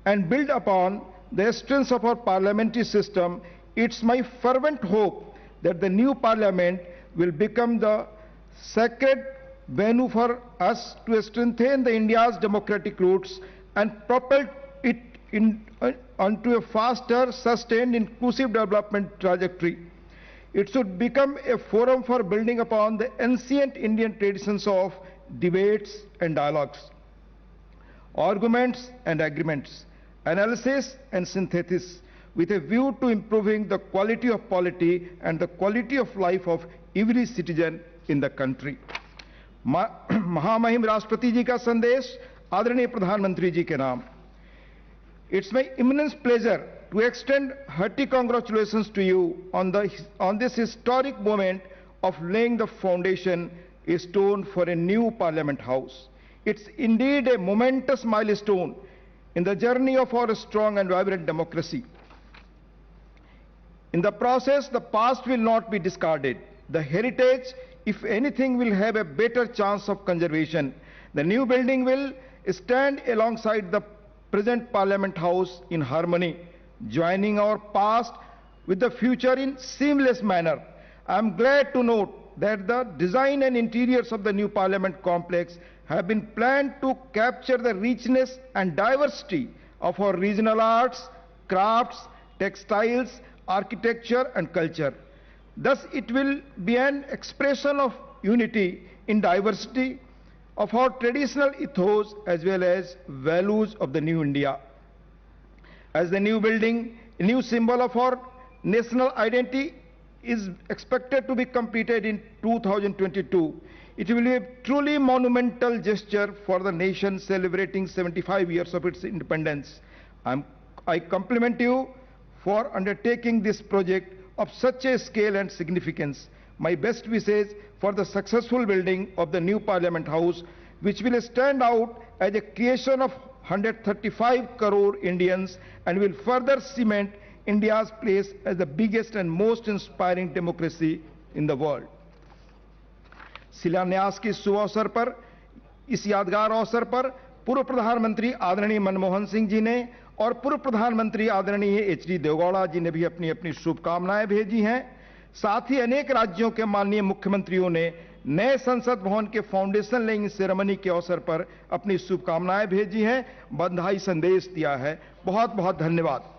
and build upon the strengths of our parliamentary system. It's my fervent hope that the new parliament will become the sacred venue for us to strengthen the India's democratic roots and propel it onto a faster, sustained, inclusive development trajectory. It should become a forum for building upon the ancient Indian traditions of debates and dialogues, arguments and agreements, analysis and synthesis, with a view to improving the quality of polity and the quality of life of every citizen in the country. महामहिम राष्ट्रपति जी का संदेश आदरणीय प्रधानमंत्री जी के नाम। It's my immense pleasure to extend hearty congratulations to you on this historic moment of laying the foundation stone for a new Parliament House. It's indeed a momentous milestone in the journey of our strong and vibrant democracy. In the process, the past will not be discarded. The heritage, if anything, will have a better chance of conservation. The new building will stand alongside the present Parliament House in harmony, joining our past with the future in seamless manner. I am glad to note that the design and interiors of the new Parliament complex have been planned to capture the richness and diversity of our regional arts, crafts, textiles, architecture and culture. Thus, it will be an expression of unity in diversity of our traditional ethos as well as values of the new India. As the new building, a new symbol of our national identity, is expected to be completed in 2022, it will be a truly monumental gesture for the nation celebrating 75 years of its independence. I compliment you for undertaking this project of such a scale and significance. My best wishes for the successful building of the new Parliament House, which will stand out as a creation of 135 crore Indians and will further cement India's place as the biggest and most inspiring democracy in the world. शिलान्यास के शुभ अवसर पर, इस यादगार अवसर पर पूर्व प्रधानमंत्री आदरणीय मनमोहन सिंह जी ने और पूर्व प्रधानमंत्री आदरणीय एच.डी. देवगौड़ा जी ने भी अपनी अपनी शुभकामनाएं भेजी हैं। साथ ही अनेक राज्यों के माननीय मुख्यमंत्रियों ने नए संसद भवन के फाउंडेशन लेइंग सेरेमनी के अवसर पर अपनी शुभकामनाएं भेजी हैं, बधाई संदेश दिया है। बहुत बहुत धन्यवाद।